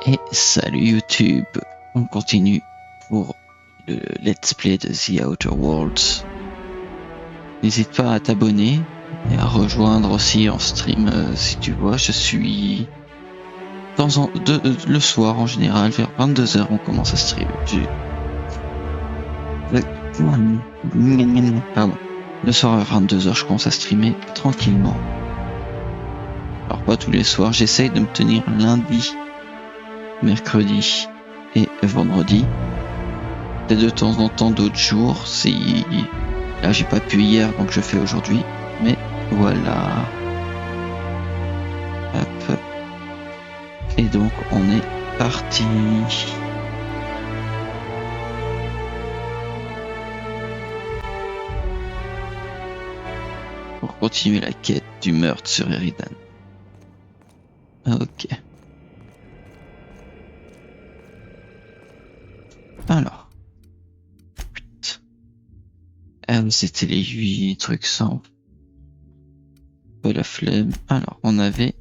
Et salut YouTube, on continue pour le let's play de The Outer Worlds. N'hésite pas à t'abonner et à rejoindre aussi en stream si tu vois, je suis le soir en général, vers 22h on commence à stream. Pardon. Le soir à 22h je commence à streamer tranquillement. Alors pas tous les soirs, j'essaye de me tenir lundi, mercredi et vendredi. Et de temps en temps d'autres jours, si là j'ai pas pu hier donc je fais aujourd'hui, mais voilà. Hop. Et donc on est parti. Pour continuer la quête du meurtre sur Eridan. Ok. Alors. Ah oui, c'était les 8 trucs sans. Pas la flemme. Alors, on avait.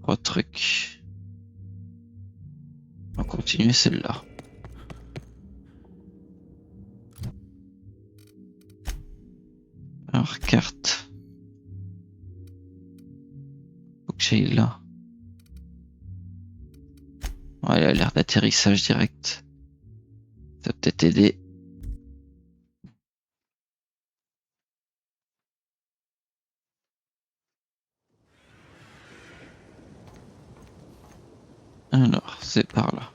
Trois trucs. On va continuer celle-là. Alors, carte. Faut que j'aille là. Ouais, elle a l'air d'atterrissage direct. Ça va peut-être aider. Alors, c'est par là.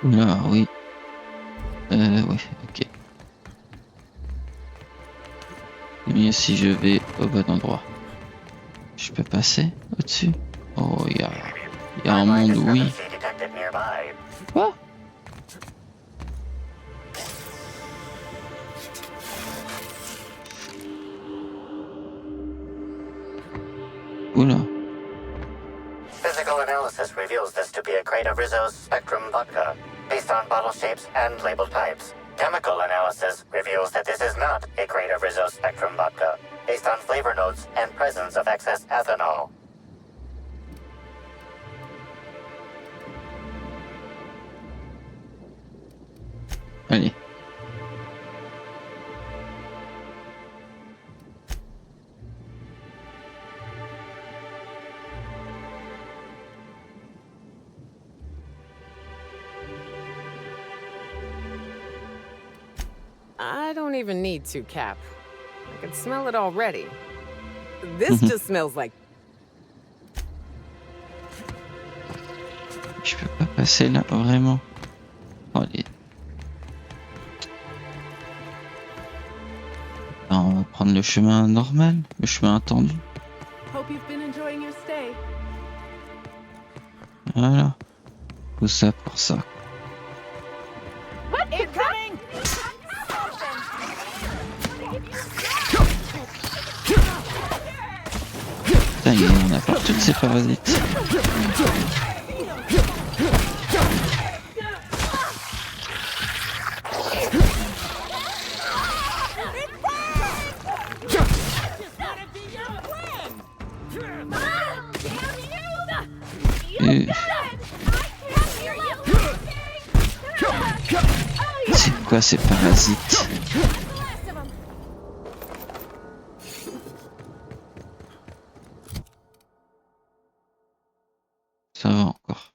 Oula, oui. Ouais, ok. C'est mieux si je vais au bon endroit. Je peux passer au-dessus? Oh, il y a un monde, oui. Quoi? Oula. Physical analysis reveals this to be a crate of Rizzo's Spectrum vodka, based on bottle shapes and label types. Chemical analysis reveals that this is not a crate of Rizzo's Spectrum vodka, based on flavor notes and presence of excess ethanol. Allez. I don't even need to, Cap. I can smell it already. This just smells like... Je peux pas passer là, vraiment. Oh, allez. Alors, on va prendre le chemin normal, le chemin attendu. Hope you've been enjoying your stay. Voilà. Tout ça pour ça. What? Incoming! Putain, on a pas toutes ces parasites. C'est quoi ces parasites? Ça va encore.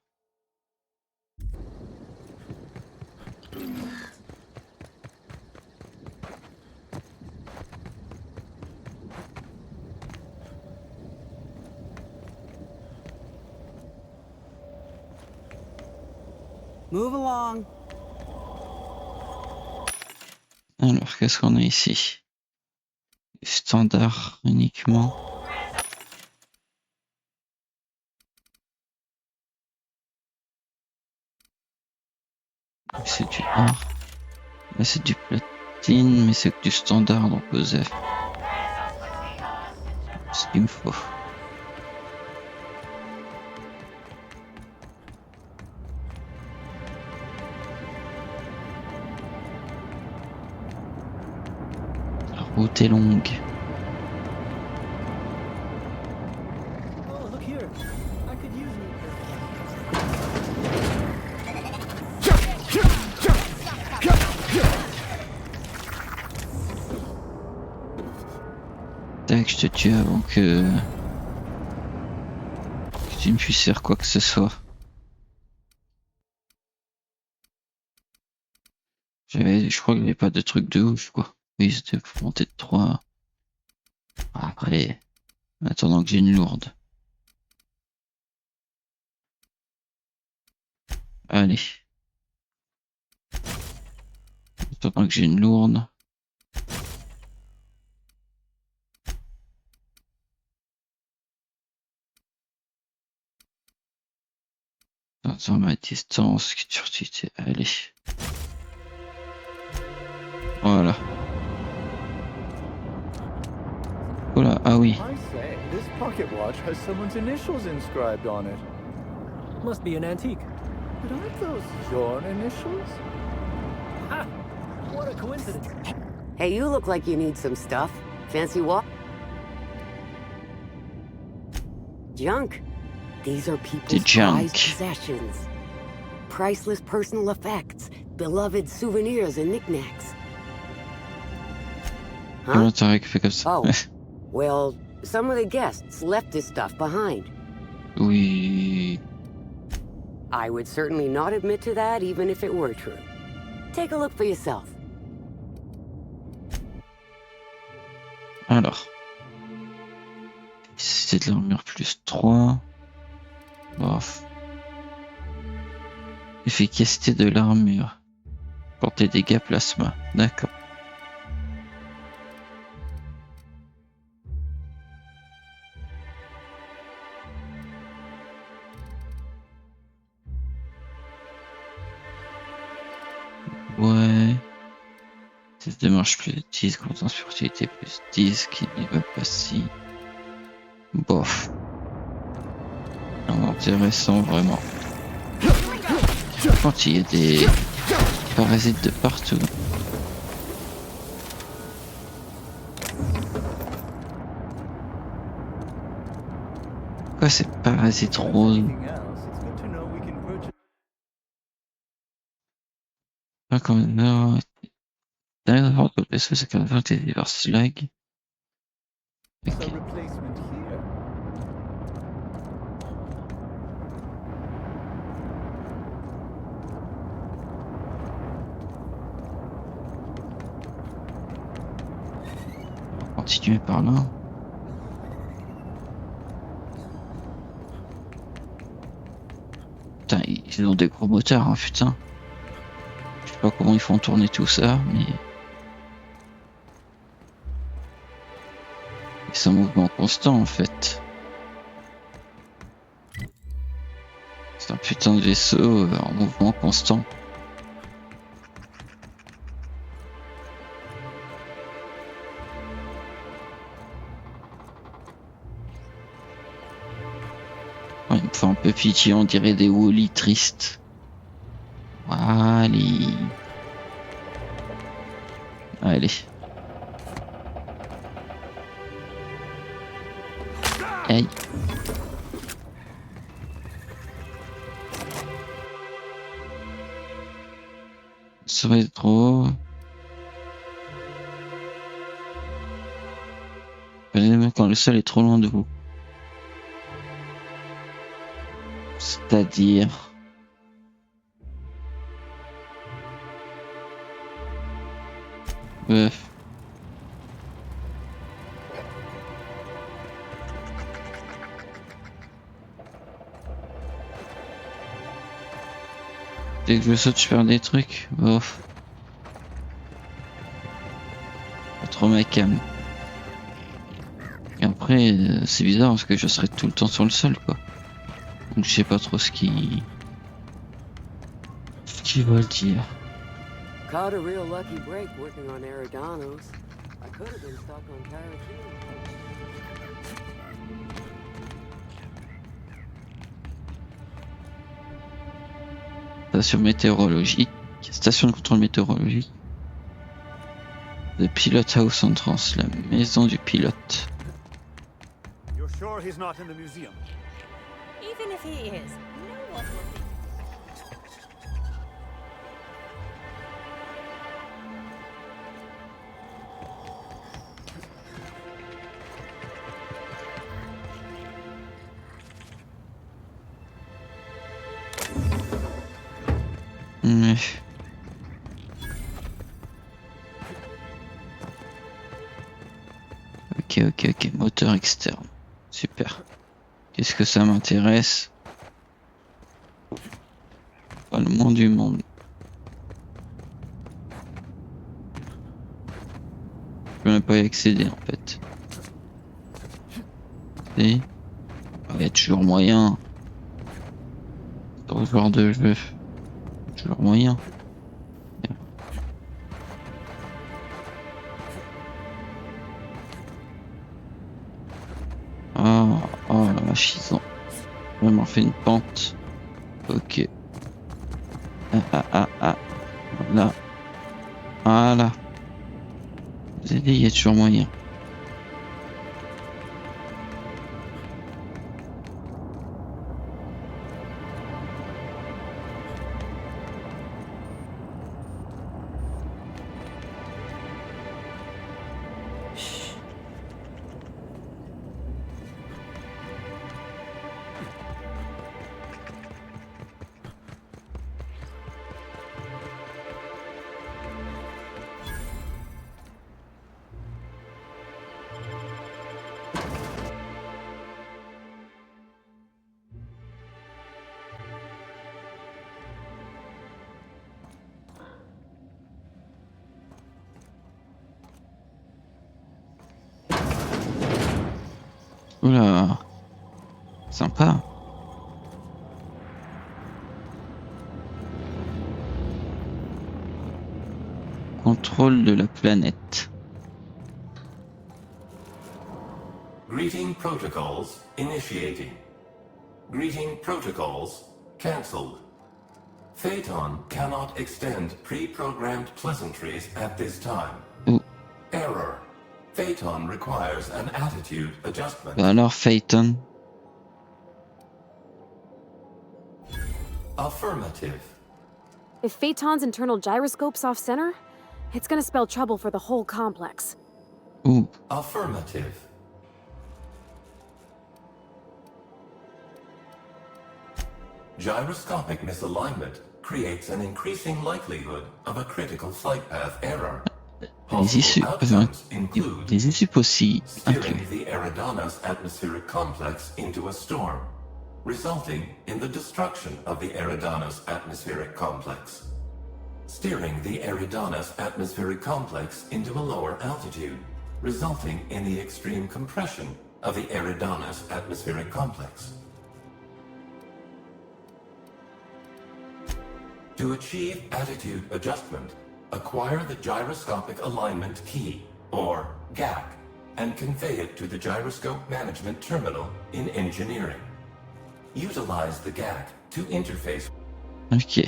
Move along. Alors, qu'est-ce qu'on a ici? Standard uniquement. C'est du or. Là, c'est du platine, mais c'est que du standard, donc OSEF. Ce qu'il me faut. route est longue. Oh, look here. I could use new Tac, je te tue avant que tu ne puisses faire quoi que ce soit. Je crois qu'il n'y avait pas de truc de ouf, quoi. Oui, c'était pour monter de 3. Après, en attendant que j'ai une lourde. Allez. En attendant que j'ai une lourde. Dans ma distance, allez. Voilà. Oh là, ah oui. I say, this pocket watch has someone's initials inscribed on it. Must be an antique. But aren't those your initials? Ha! What a coincidence. Hey, you look like you need some stuff. Fancy what? Junk. These are people's junk. prized possessions. Priceless personal effects, beloved souvenirs and knickknacks. Comment Huh? t'as récupéré comme ça? Oh. Well, some of the guests left this stuff behind. Oui. I would certainly not admit to that even if it were true. Take a look for yourself. Alors. C'était de l'armure plus 3. Bof. Efficacité de l'armure. Portée dégâts plasma. D'accord. Ouais. Test de marche plus 10, compétence furtivité plus 10, qui n'y va pas si. Bof. Intéressant vraiment. Quand il y a des parasites de partout. Quoi ces parasites roses? Anything else, it's good to know we can purchase. Pas comme non. D'ailleurs, le vaisseau, c'est quand même des divers slugs. A Ok. replacement here. Continuer par là. Putain, ils ont des gros moteurs, hein, putain. Je sais pas comment ils font tourner tout ça, mais. C'est un mouvement constant en fait. C'est un putain de vaisseau en mouvement constant. Ouais, il me fait un peu pitié, on dirait des Wally tristes. Allez. Allez. Aïe. Ça va être trop. Même quand le sol est trop loin de vous. C'est-à-dire. Bref. Dès que je saute, je perds des trucs. Bof. Pas trop ma cam. Et après, c'est bizarre parce que je serai tout le temps sur le sol, quoi. Donc je sais pas trop ce qui veut dire. Caught a real lucky break working on Eridanos. I could have been stuck on Carotene. Station météorologique. Station de contrôle météorologique. The Pilot House Entrance, la maison du pilote. You're sure he's not in the museum? Even if he is, no one will be. Ok, moteur externe. Super. Qu'est-ce que ça m'intéresse? Pas le moins du monde. Je peux même pas y accéder en fait. Et il y a toujours moyen. Dans ce genre de jeu. Toujours moyen. Oh la vache, ils ont vraiment fait une pente. Ok. Voilà. Voilà. Vous avez dit, il y a toujours moyen. Oula. Sympa. Contrôle de la planète. Greeting protocols initiating. Greeting protocols cancelled. Phaeton cannot extend pre-programmed pleasantries at this time. Oh. Error. Phaeton requires an attitude adjustment. Bah alors, Phaeton. Affirmative. If Phaeton's internal gyroscope's off-center, it's gonna spell trouble for the whole complex. Ooh. Affirmative. Gyroscopic misalignment creates an increasing likelihood of a critical flight path error. Les issues possibles Steering incluent the Eridanos atmospheric complex into a storm, resulting in the destruction of the Eridanos atmospheric complex. Steering the Eridanos atmospheric complex into a lower altitude, resulting in the extreme compression of the Eridanos atmospheric complex. To achieve attitude adjustment, acquire the Gyroscopic Alignment Key, or GAC, and convey it to the Gyroscope Management Terminal in Engineering. Utilize the GAC to interface. Ok.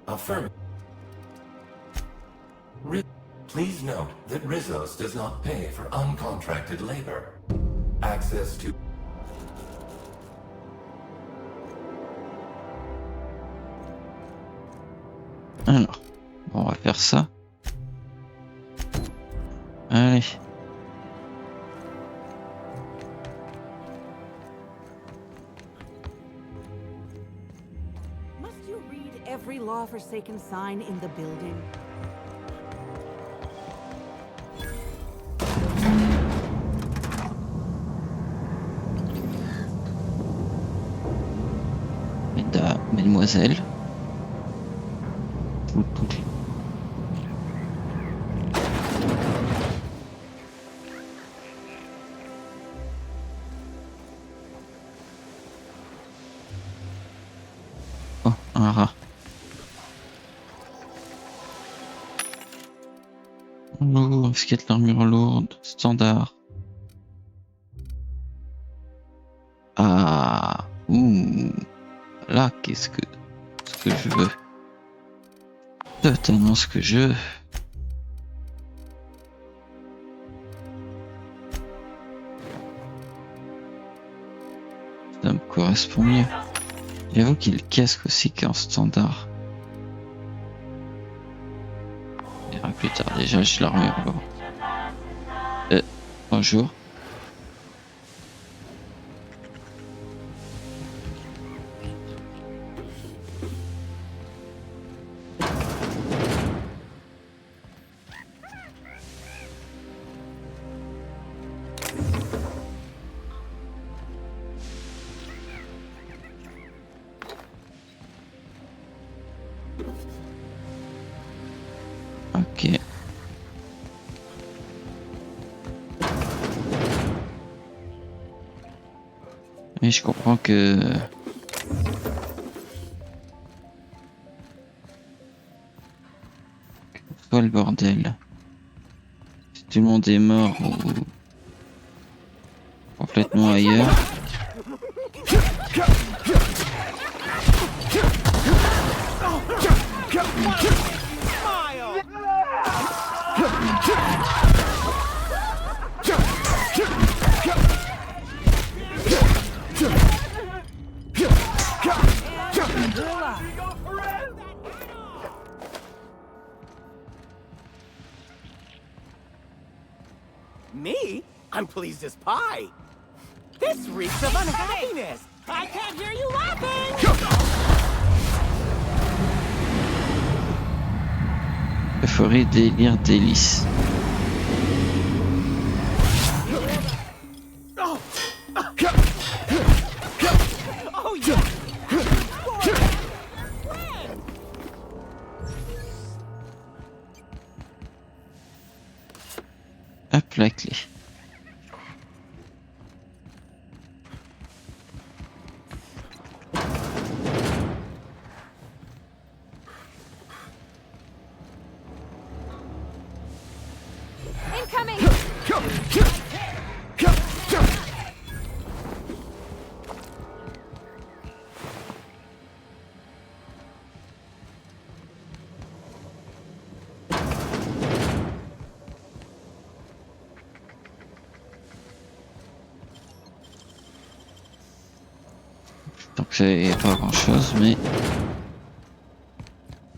Affirm. Please note that Rizos does not pay for uncontracted labor. Access to Alors, on va faire ça. Allez. Must you read every law-forsaken sign in the building? Mesdemoiselles. Oh, un rat. Oh, est-ce qu'il y a de l'armure lourde? Standard. Ah, ouh. Là, qu'est-ce que je veux? totalement ce que je veux. Ça me correspond mieux. J'avoue qu'il casque aussi qu'en standard. On verra plus tard. Déjà, je la remets en bas. Bonjour. Ok. Mais je comprends que soit le bordel. Si tout le monde est mort ou complètement ailleurs. Me? I'm pleased as pie. This reeks of unhappiness. I can't hear you laughing. Euphorie, délire, délice. Oh yeah. Hop, la clé. Incoming! Donc c'est pas grand chose, mais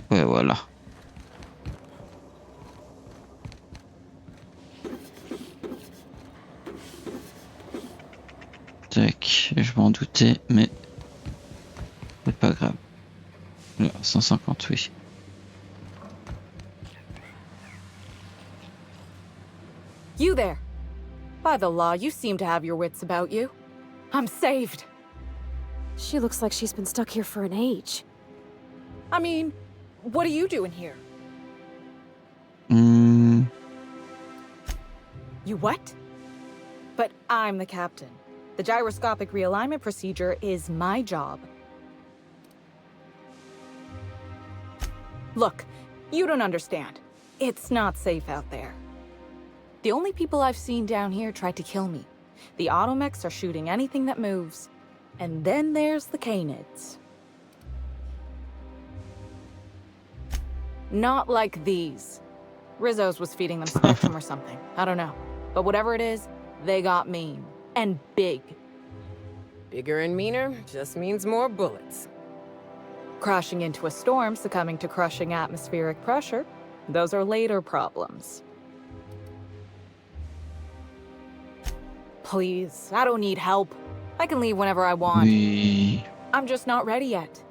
ouais, voilà. Tac, je m'en doutais, mais c'est pas grave. Là, 150, oui. You there. By the law, you seem to have your wits about you. I'm saved. She looks like she's been stuck here for an age. I mean, what are you doing here? Hmm. You what? But I'm the captain. The gyroscopic realignment procedure is my job. Look, you don't understand. It's not safe out there. The only people I've seen down here tried to kill me. The automechs are shooting anything that moves. And then there's the canids. Not like these. Rizzo's was feeding them spectrum or something. I don't know. But whatever it is, they got mean. And big. Bigger and meaner just means more bullets. Crashing into a storm, succumbing to crushing atmospheric pressure. Those are later problems. Please, I don't need help. I can leave whenever I want. Oui. I'm just not ready yet.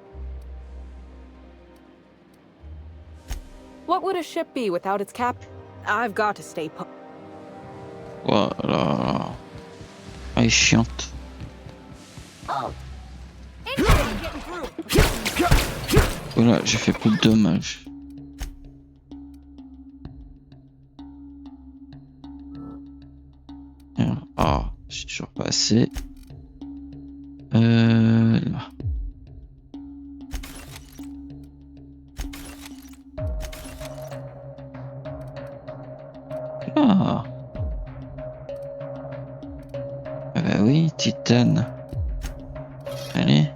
What would a ship be without its captain? I've got to stay put. Voilà. Elle est chiante. Voilà, j'ai fait plus de dommages. Ah, j'ai toujours pas assez. Là. Ah. Ah bah oui, titane. Allez.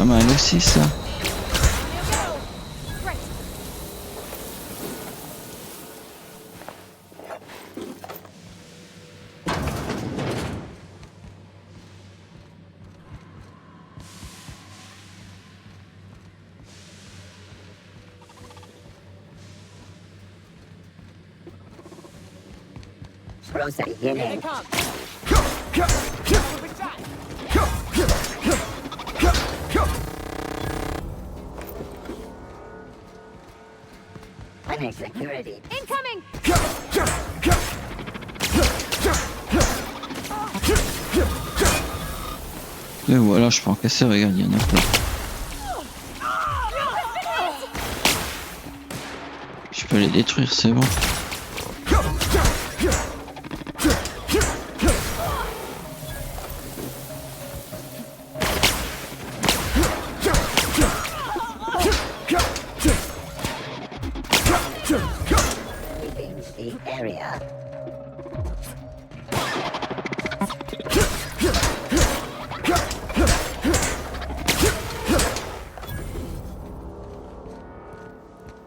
pas mal aussi ça. Here they come. I need security. Incoming! Et voilà, je peux en casser, regarde, il y en a plein. Je peux les détruire, c'est bon. The area.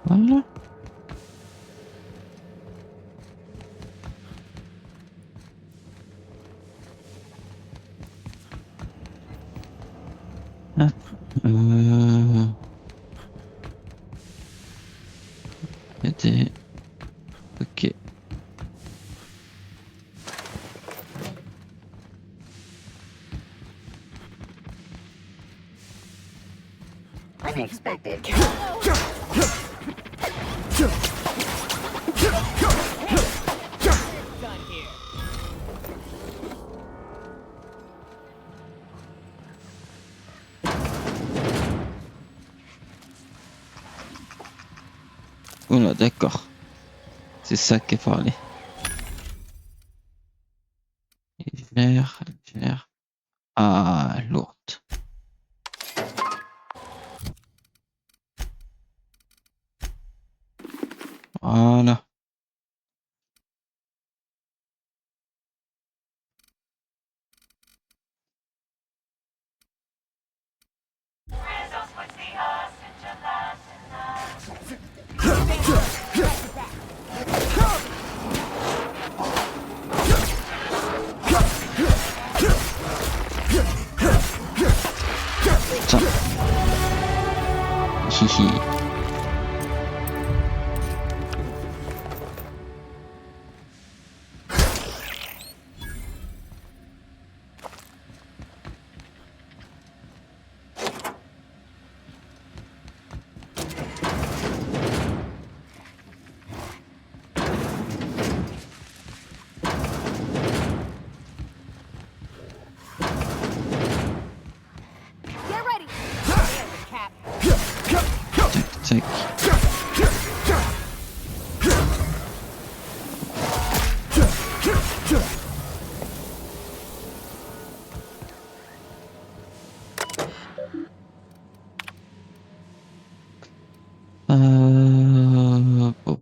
Voilà. Ah, il y a des... Ok. Unexpected. Voilà, d'accord. C'est ça qui est parlé. Légère, légère. Ah, lourde. Voilà. Ça. Hihi. Get ready! Tac, tac. Bon.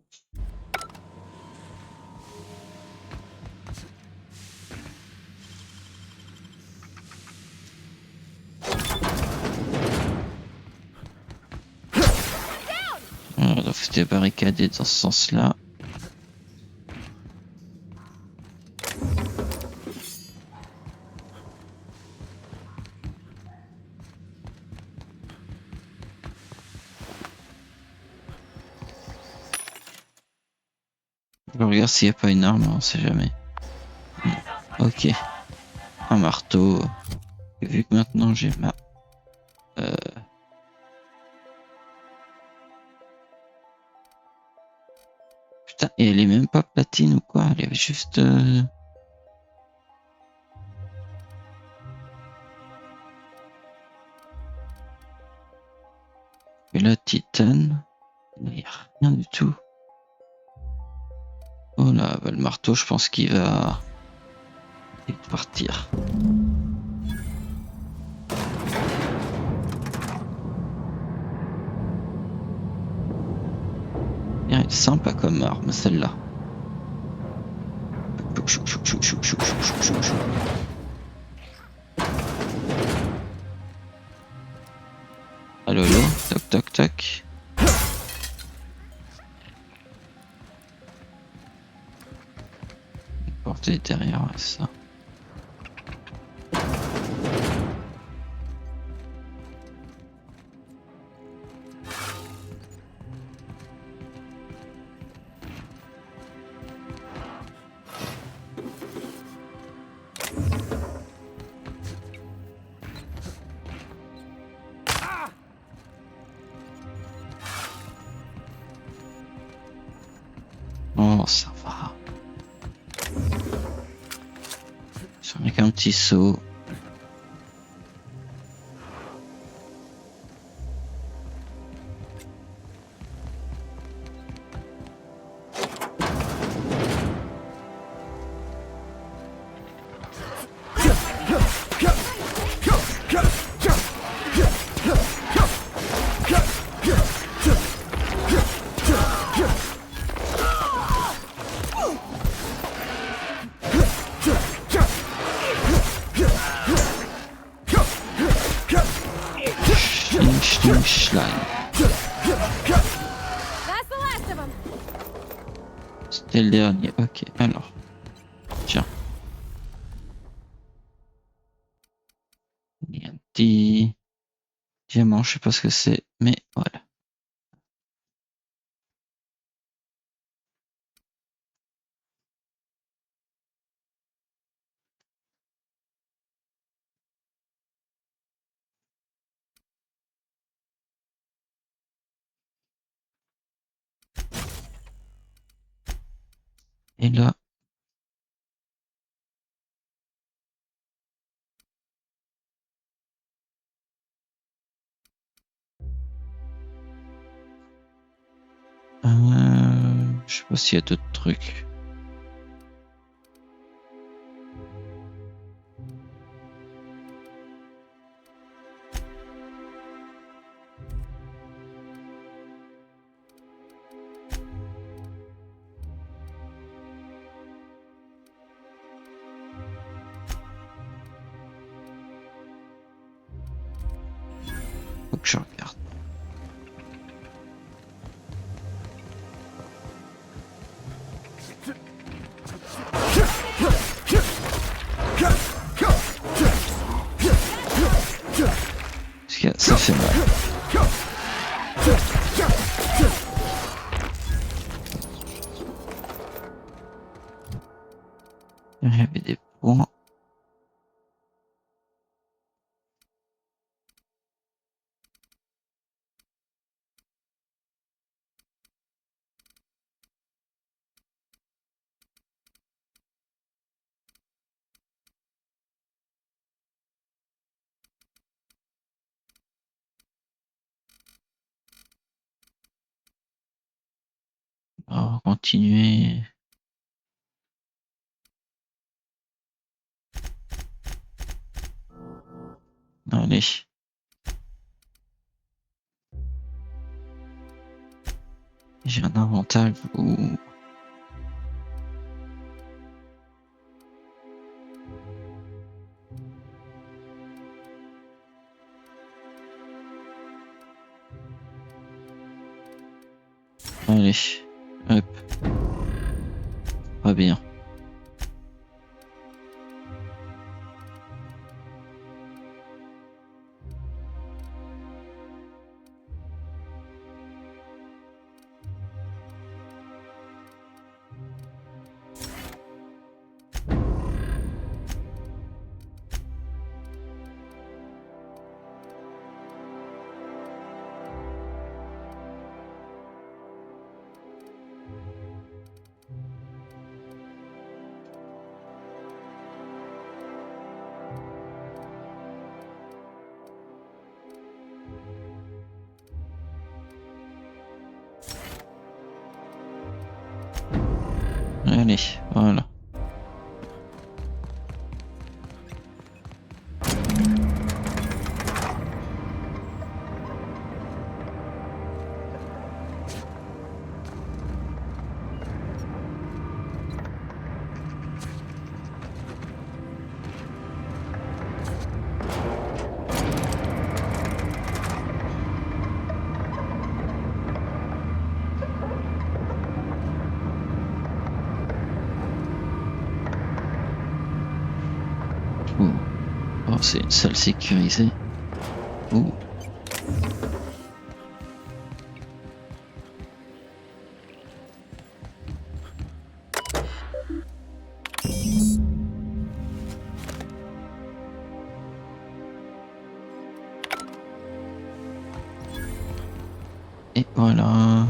Voilà, donc c'était barricadé dans ce sens-là. Je regarde s'il n'y a pas une arme, on sait jamais. Ok. Un marteau. Et vu que maintenant j'ai ma... Putain, et elle est même pas platine ou quoi? Elle est juste... Et la titane... Il n'y a rien du tout. Oh là, bah, le marteau, je pense qu'il va... Il va partir. Elle est sympa comme arme, celle-là. toc toc. La porte est derrière, ouais, ça. Oh, ça va. Avec un petit saut. C'était le dernier, ok, alors. Tiens. Il y a un petit diamant, je sais pas ce que c'est, mais voilà. Et là, je sais pas s'il y a d'autres trucs. Faut que je regarde. Parce que ça fait mal. Il y avait des points. On va continuer. Allez. J'ai un inventaire où... Allez, hop. Pas bien. Allez, voilà. c'est une salle sécurisée. Ouh. Et voilà.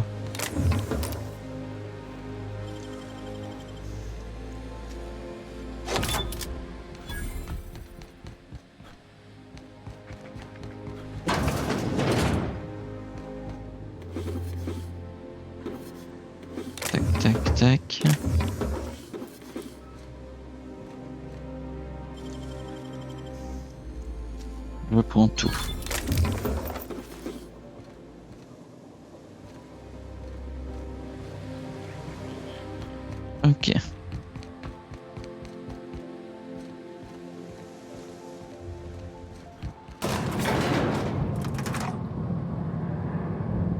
Tac, tac, tac. Je prends tout. Ok.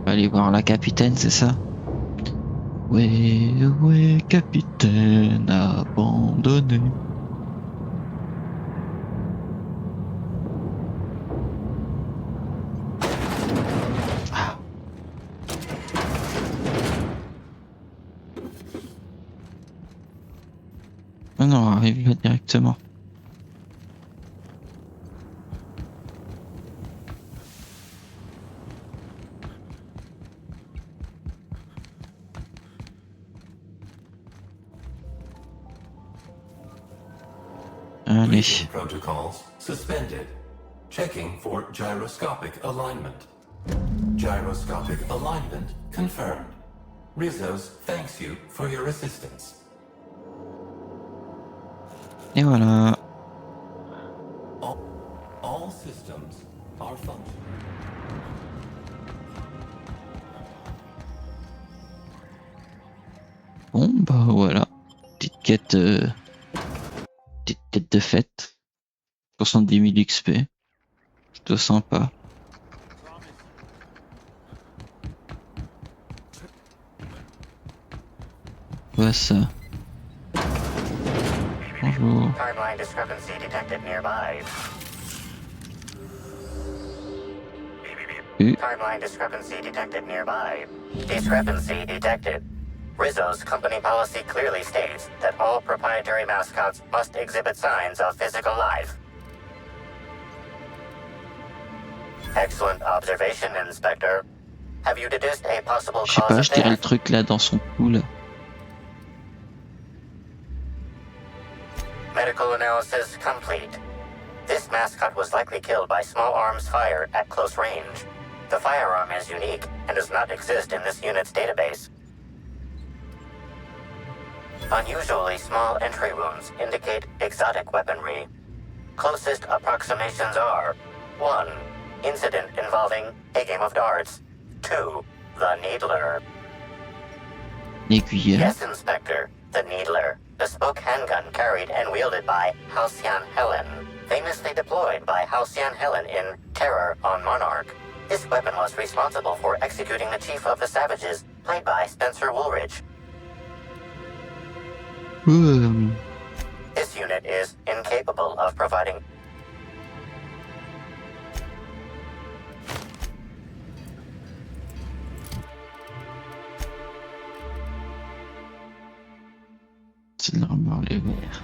On va aller voir la capitaine, c'est ça? Ouais, ouais, capitaine abandonné. Ah. Ah non, on arrive là directement. Allez. Briefing protocols suspended. Checking for gyroscopic alignment. Gyroscopic alignment confirmed. Rizos thanks you for your assistance. Et voilà. All systems are functioning. Bon, bah voilà. Petite quête de fête. 70 000 XP. Plutôt sympa. Ouais, ça. Bonjour. Timeline discrepancy detected nearby. Timeline discrepancy detected nearby. Discrepancy detected. Rizzo's company policy clearly states that all proprietary mascots must exhibit signs of physical life. Excellent observation, Inspector. Have you deduced a possible Je sais cause pas, of je dirais le death? truc là dans son cou là. Medical analysis complete. This mascot was likely killed by small arms fire at close range. The firearm is unique and does not exist in this unit's database. Unusually small entry wounds indicate exotic weaponry. Closest approximations are 1. Incident involving a game of darts. 2. The Needler. Aiguilleur. Yes, Inspector. The Needler. Bespoke handgun carried and wielded by Halcyon Helen. Famously deployed by Halcyon Helen in Terror on Monarch. This weapon was responsible for executing the Chief of the Savages, played by Spencer Woolridge. This unit is incapable of providing... C'est normal, les verts.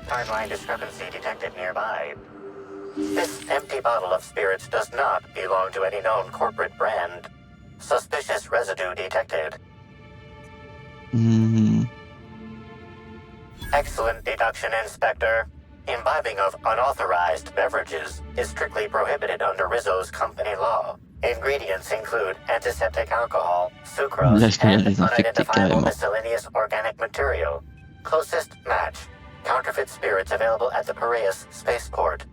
Timeline discrepancy detected nearby. This empty bottle of spirits does not belong to any known corporate brand. Suspicious residue detected. Excellent deduction, Inspector. Imbibing of unauthorized beverages is strictly prohibited under Rizzo's company law. Ingredients include antiseptic alcohol, sucrose, and unidentifiable miscellaneous organic material. Closest match. Counterfeit spirits available at the Piraeus spaceport.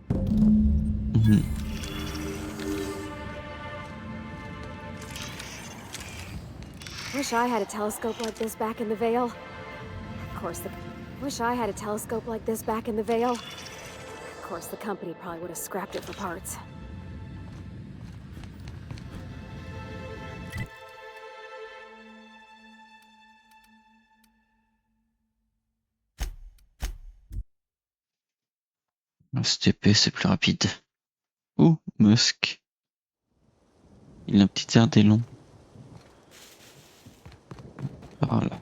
Wish I had a telescope like this back in the Vale. Of course, the Wish I had a telescope like this back in the Vale. Of course, the company probably would have scrapped it for parts. Cette épée, c'est plus rapide. Oh, Musk. Il a un petit air d'élan. Par là.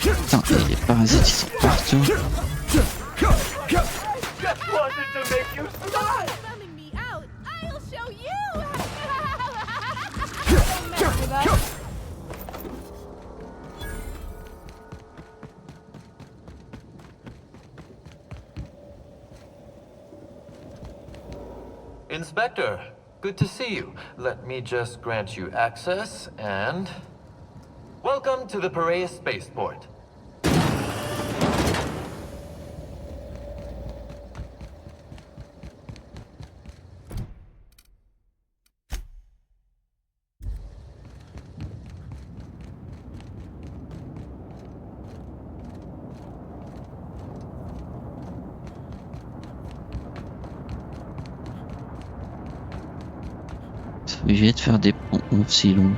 Putain, il y a des parasites qui sont partout. Inspector, good to see you. Let me just grant you access and... Welcome to the Piraeus Spaceport. Je vais te faire des ponts aussi longs.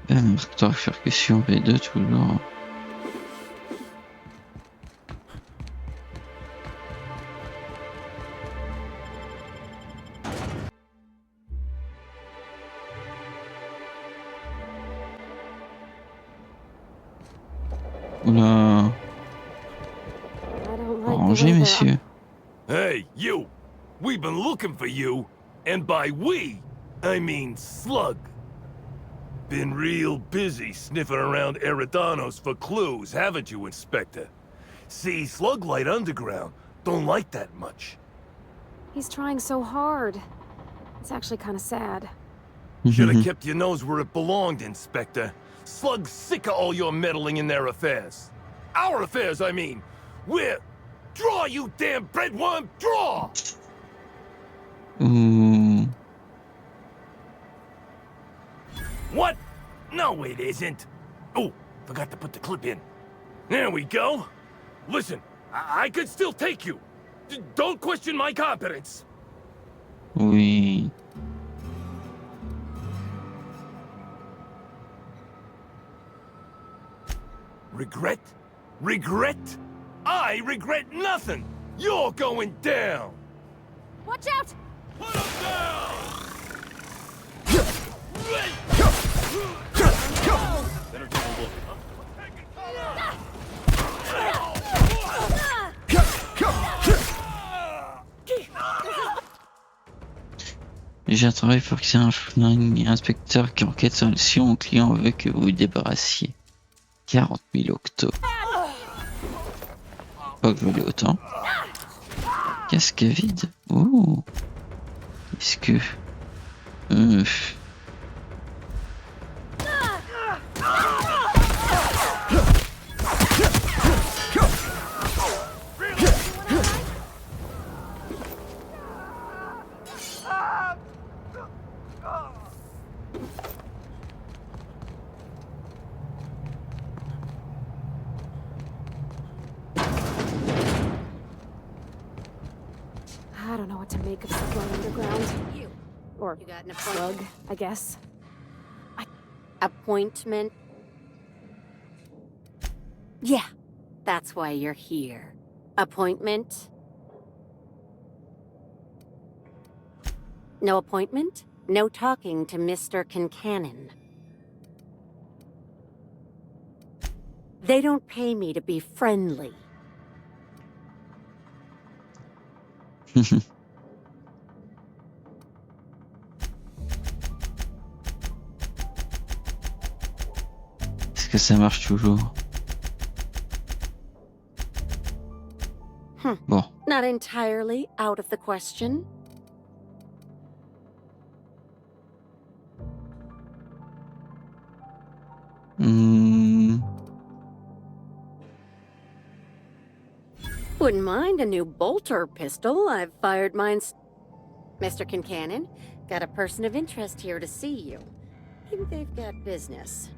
Marque-toi percussion V2 toujours. Oula. Arrangez, messieurs. Hey, you! We've been looking for you, and by we, I mean Slug. Been real busy sniffing around Eridanos for clues, haven't you, Inspector? See, Slug Light Underground don't like that much. He's trying so hard. It's actually kind of sad. Should have kept your nose where it belonged, Inspector. Slug's sick of all your meddling in their affairs. Our affairs, I mean. We're... Draw, you damn breadworm, draw! What? No, it isn't. Oh, forgot to put the clip in. There we go. Listen, I could still take you. Don't question my competence. Oui. Regret? Regret? I regret nothing! You're going down! Watch out! Put him down! Better take a look. J'ai un travail pour qu'il y ait un flingue inspecteur qui enquête sur le si mon client veut que vous vous débarrassiez. 40 000 octos. Pas que je voulais autant. Casque vide. Oh. Est-ce que... I don't know what to make of Slug Underground. You. Or You got an Slug, appointment? I guess. Appointment? Yeah, that's why you're here. Appointment? No appointment? No talking to Mr. Kincannon. They don't pay me to be friendly. Est-ce que ça marche toujours? Bon. Not entirely out of the question. Wouldn't mind a new bolter pistol. I've fired mine. Mr. Kincannon, got a person of interest here to see you. Maybe they've got business.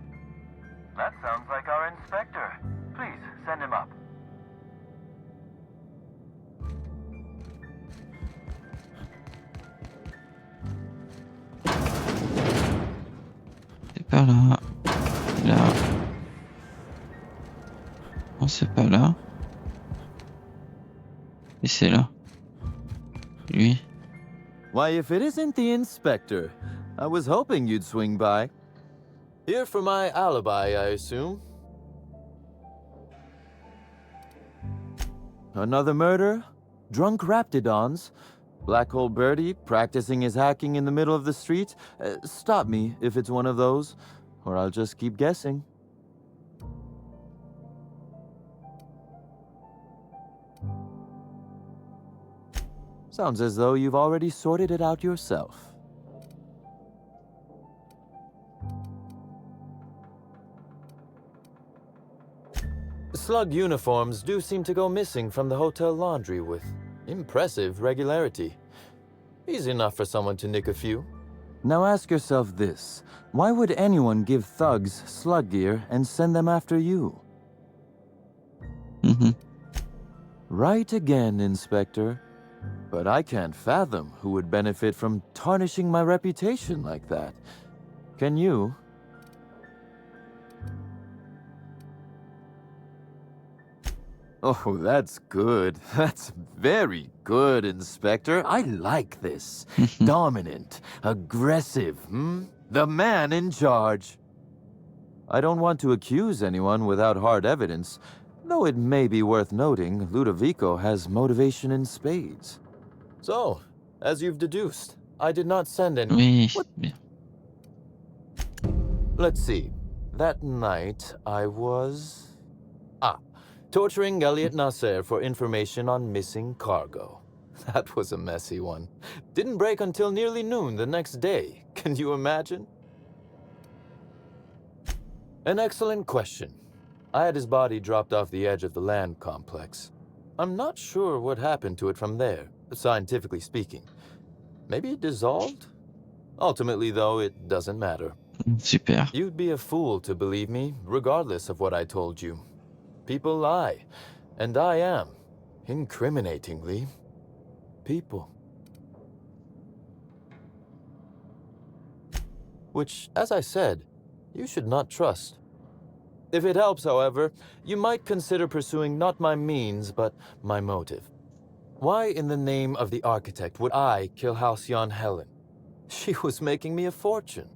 That sounds like our inspector. Please, send him up. C'est pas là. Là. Non, c'est pas là. Et c'est là. Lui. Why, if it isn't the inspector, I was hoping you'd swing by. Here for my alibi, I assume. Another murder? Drunk Raptidons? Black Hole Birdie practicing his hacking in the middle of the street? Stop me if it's one of those, or I'll just keep guessing. Sounds as though you've already sorted it out yourself. Slug uniforms do seem to go missing from the hotel laundry with impressive regularity. Easy enough for someone to nick a few. Now ask yourself this. Why would anyone give thugs slug gear and send them after you? Right again, Inspector. But I can't fathom who would benefit from tarnishing my reputation like that. Can you? Oh, that's good. That's very good, Inspector. I like this. Dominant, aggressive, The man in charge. I don't want to accuse anyone without hard evidence, though it may be worth noting Ludovico has motivation in spades. So, as you've deduced, I did not send any... Oui. Let's see. That night, I was... torturing Elliot Nasser for information on missing cargo. That was a messy one. Didn't break until nearly noon the next day. Can you imagine? An excellent question. I had his body dropped off the edge of the land complex. I'm not sure what happened to it from there, scientifically speaking. Maybe it dissolved? Ultimately, though, it doesn't matter. Super. You'd be a fool to believe me, regardless of what I told you. People lie, and I am, incriminatingly, people. Which, as I said, you should not trust. If it helps, however, you might consider pursuing not my means, but my motive. Why in the name of the architect would I kill Halcyon Helen? She was making me a fortune.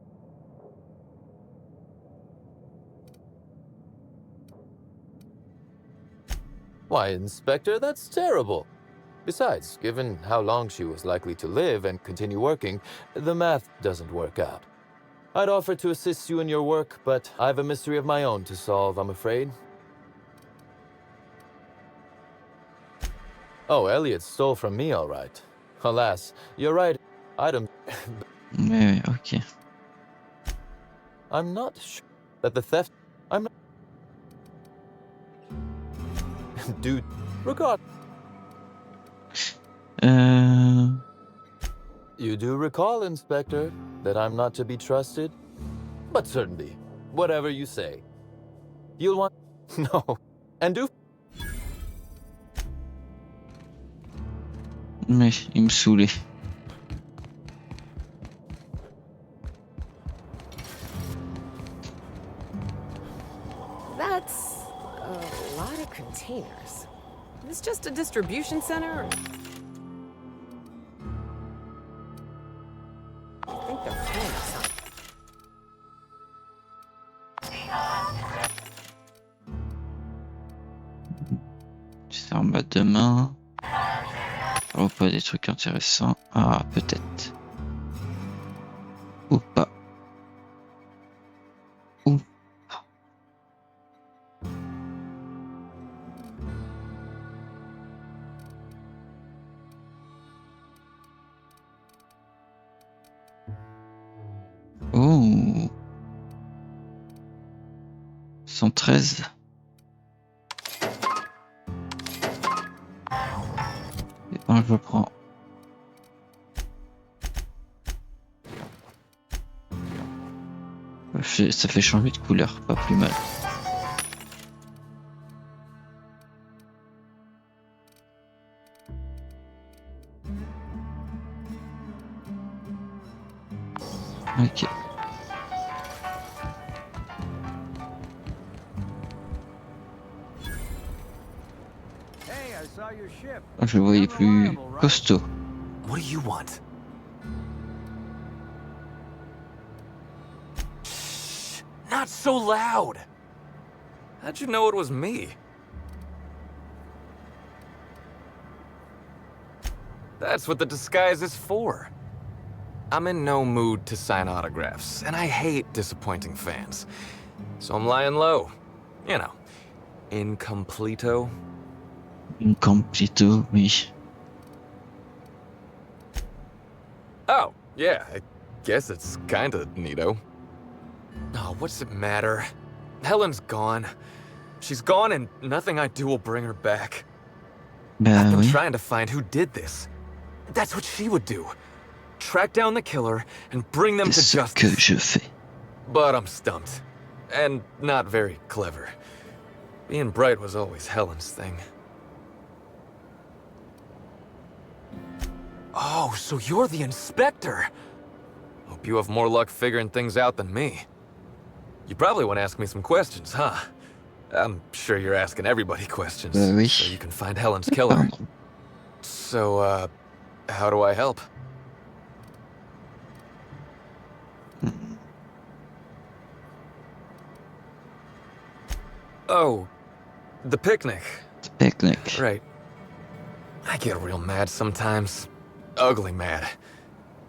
Why, Inspector, that's terrible. Besides, given how long she was likely to live and continue working, the math doesn't work out. I'd offer to assist you in your work, but I have a mystery of my own to solve, I'm afraid. Oh, Elliot stole from me, all right. Alas, you're right. Item... Oui, ok. I'm not sure that the theft... I'm not... Dude, regard... You do recall, Inspector, that I'm not to be trusted? But certainly, whatever you say. You'll want... No. And do... Mais il me saoulait. That's a lot of containers. Is this just a distribution center? I think they're paying something. C'est en bas de main. Oh, pas des trucs intéressants. Ah, peut-être. Ou pas. Ou pas. Oh. 113. Alors je prends. Ça fait changer de couleur, pas plus mal. Ok. Je le voyais plus costaud. What do you want? Shh, not so loud. How'd you know it was me? That's what the disguise is for. I'm in no mood to sign autographs, and I hate disappointing fans. So I'm lying low. You know, incompleto. Incompleto, oui. Oh, yeah, I guess it's kinda neato. Oh, what's it matter? Helen's gone. She's gone and nothing I do will bring her back. I've been trying to find who did this. That's what she would do. Track down the killer and bring them to justice. Que je fais. But I'm stumped. And not very clever. Being bright was always Helen's thing. Oh, so you're the inspector. Hope you have more luck figuring things out than me. You probably want to ask me some questions, huh? I'm sure you're asking everybody questions, oui. so you can find Helen's killer. So, how do I help? Oh, the picnic. The picnic. Right. I get real mad sometimes. Ugly mad.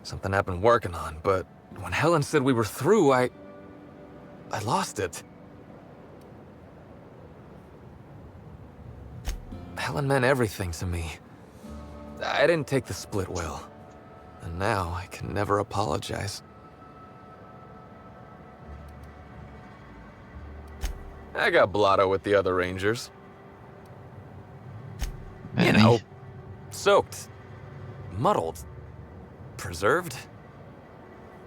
Something I've been working on, but when Helen said we were through, I lost it. Helen meant everything to me. I didn't take the split well. And now I can never apologize. I got blotto with the other Rangers. You know, soaked, muddled, preserved.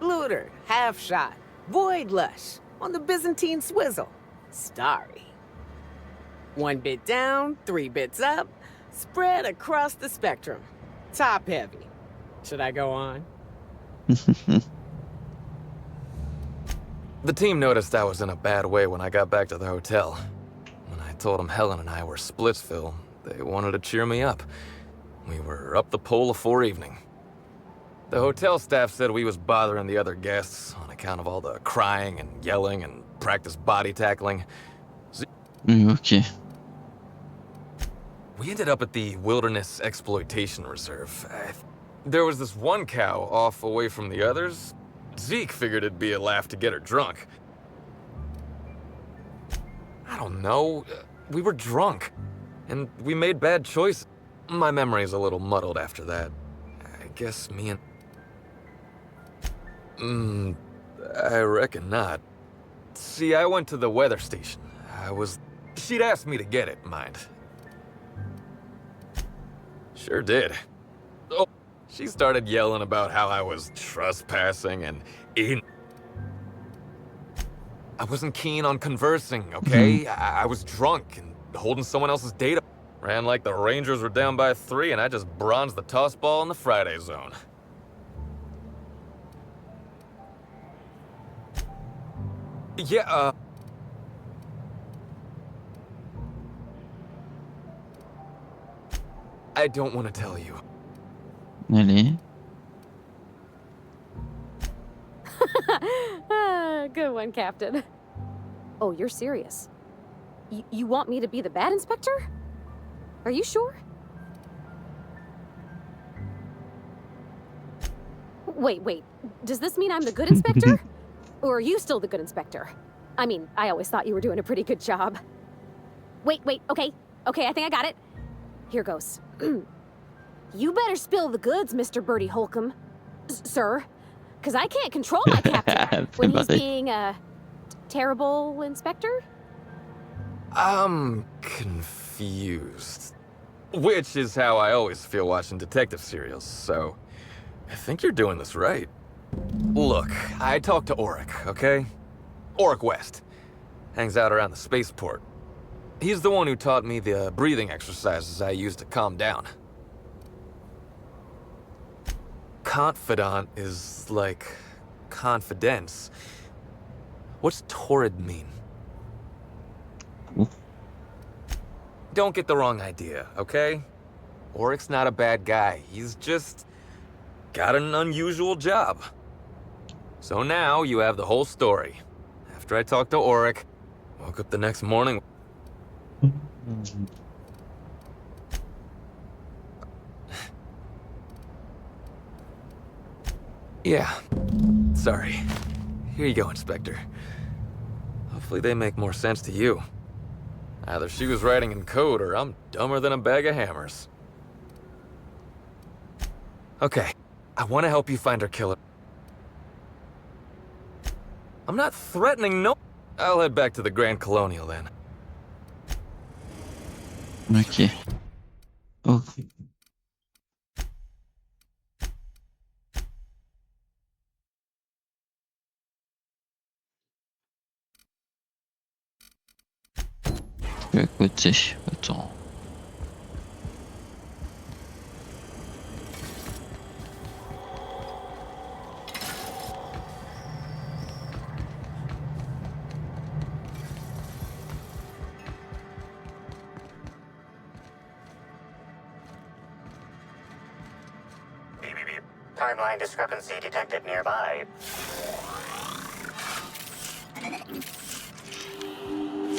Looter, half shot, void lush, on the Byzantine swizzle, starry. 1 bit down, 3 bits up, spread across the spectrum. Top heavy. Should I go on? The team noticed I was in a bad way when I got back to the hotel. When I told them Helen and I were Splitsville, they wanted to cheer me up. We were up the pole afore evening. The hotel staff said we was bothering the other guests on account of all the crying and yelling and practice body tackling. Okay. We ended up at the Wilderness Exploitation Reserve. There was this one cow off away from the others. Zeke figured it'd be a laugh to get her drunk. I don't know. We were drunk. And we made bad choices. My memory's a little muddled after that. I guess me and... I reckon not. See, I went to the weather station. She'd asked me to get it, mind. Sure did. Oh, she started yelling about how I was trespassing and I wasn't keen on conversing, okay? I was drunk and holding someone else's data. Ran like the Rangers were down by 3 and I just bronzed the toss ball in the Friday zone. Yeah, I don't want to tell you. Allez. Good one, Captain. Oh, you're serious? You want me to be the bad inspector? Are you sure? Wait. Does this mean I'm the good inspector? Or are you still the good inspector? I mean, I always thought you were doing a pretty good job. Wait, okay, I think I got it. Here goes. You better spill the goods, Mr. Bertie Holcomb. Sir. Because I can't control my captain when he's being a terrible inspector. I'm confused. Which is how I always feel watching detective serials, so I think you're doing this right. Look, I talked to Auric, okay? Auric West. Hangs out around the spaceport. He's the one who taught me the breathing exercises I use to calm down. Confidant is like confidence. What's torrid mean? Don't get the wrong idea, okay? Auric's not a bad guy. He's just got an unusual job. So now you have the whole story. After I talked to Auric, woke up the next morning. Yeah. Sorry. Here you go, Inspector. Hopefully they make more sense to you. Either she was writing in code or I'm dumber than a bag of hammers. Okay. I want to help you find her killer. I'm not threatening no... I'll head back to the Grand Colonial then. Ok. Oh. À côté. Attends. Timeline discrepancy detected nearby.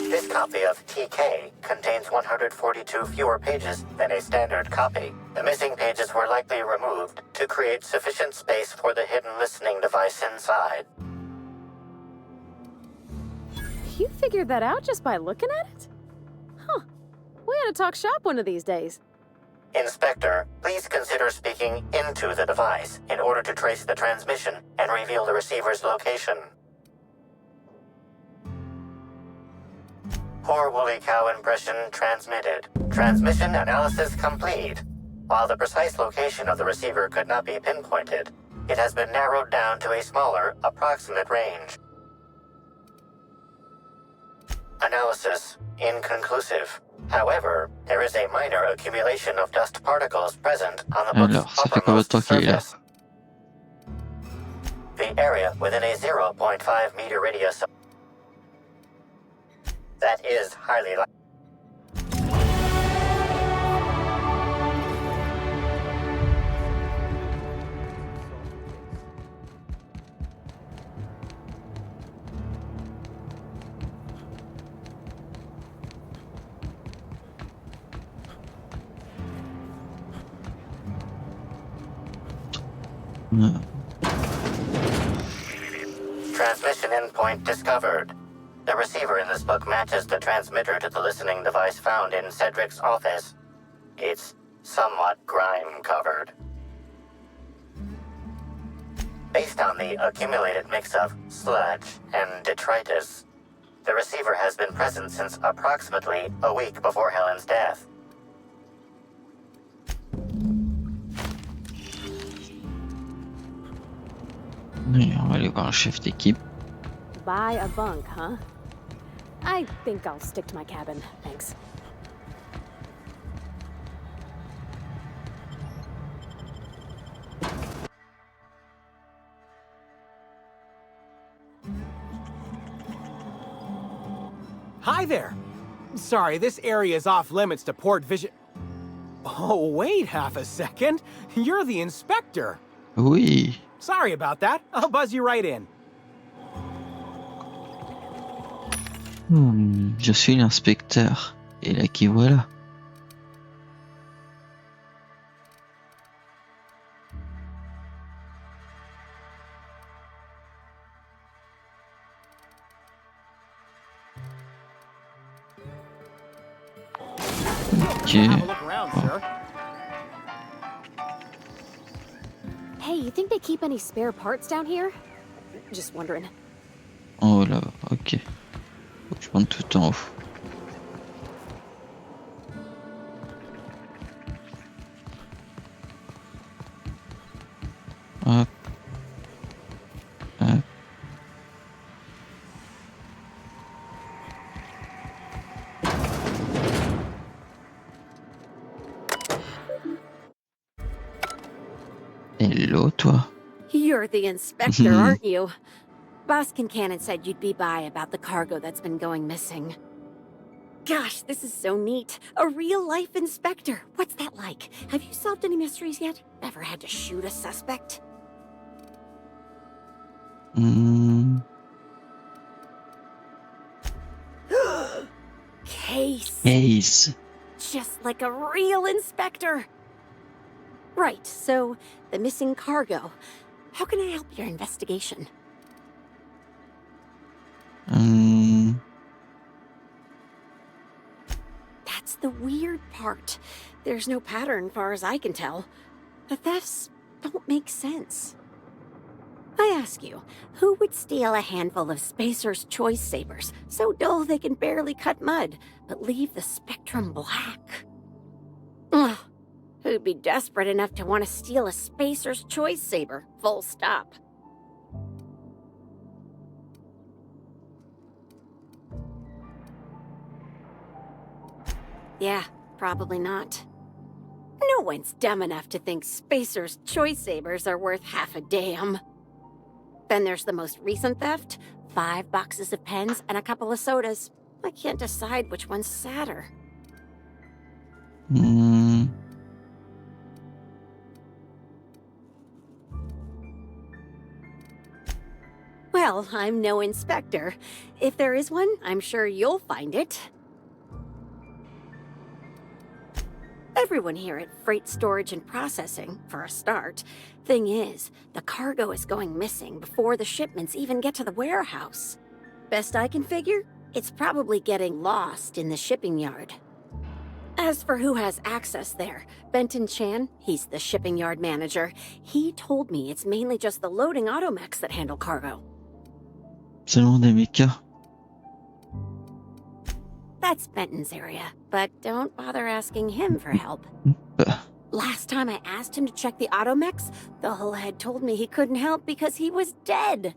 This copy of TK contains 142 fewer pages than a standard copy. The missing pages were likely removed to create sufficient space for the hidden listening device inside. You figured that out just by looking at it? Huh. We ought to talk shop one of these days. Inspector, please consider speaking into the device in order to trace the transmission and reveal the receiver's location. Poor woolly cow impression transmitted. Transmission analysis complete. While the precise location of the receiver could not be pinpointed, it has been narrowed down to a smaller, approximate range. Analysis inconclusive. However, there is a minor accumulation of dust particles present on the book's uppermost surface. The area within a 0.5 meter radius. That is highly likely. Transmission endpoint discovered. The receiver in this book matches the transmitter to the listening device found in Cedric's office. It's somewhat grime-covered. Based on the accumulated mix of sludge and detritus, the receiver has been present since approximately a week before Helen's death. On va aller voir le chef d'équipe. Buy a bunk, huh? I think I'll stick to my cabin, thanks. Hi there! Sorry, this area is off limits to port vision. Oh, wait half a second. You're the inspector. Oui. Sorry about that. I'll buzz you right in. Je suis l'inspecteur. Et là qui voilà. Ok. Hey, you think they keep any spare parts down here? Just wondering. Oh là, ok. Faut que je monte tout en haut. salaud, toi. You're the inspector, aren't you? Boss Kincannon said you'd be by about the cargo that's been going missing. Gosh, this is so neat. A real-life inspector. What's that like? Have you solved any mysteries yet? Ever had to shoot a suspect? Case. Just like a real inspector. Right, so the missing cargo. How can I help your investigation? That's the weird part. There's no pattern, far as I can tell. The thefts don't make sense. I ask you, who would steal a handful of Spacer's Choice Sabers, so dull they can barely cut mud, but leave the spectrum black? Ugh. Who'd be desperate enough to want to steal a Spacer's Choice Saber, full stop? Yeah, probably not. No one's dumb enough to think Spacer's Choice Sabers are worth half a damn. Then there's the most recent theft, 5 boxes of pens and a couple of sodas. I can't decide which one's sadder. Well, I'm no inspector. If there is one, I'm sure you'll find it. Everyone here at Freight Storage and Processing, for a start. Thing is, the cargo is going missing before the shipments even get to the warehouse. Best I can figure, it's probably getting lost in the shipping yard. As for who has access there, Benton Chan, he's the shipping yard manager, he told me it's mainly just the loading automechs that handle cargo. Seulement des mechas. That's Benton's area, but don't bother asking him for help. Last time I asked him to check the automechs, the whole head told me he couldn't help because he was dead.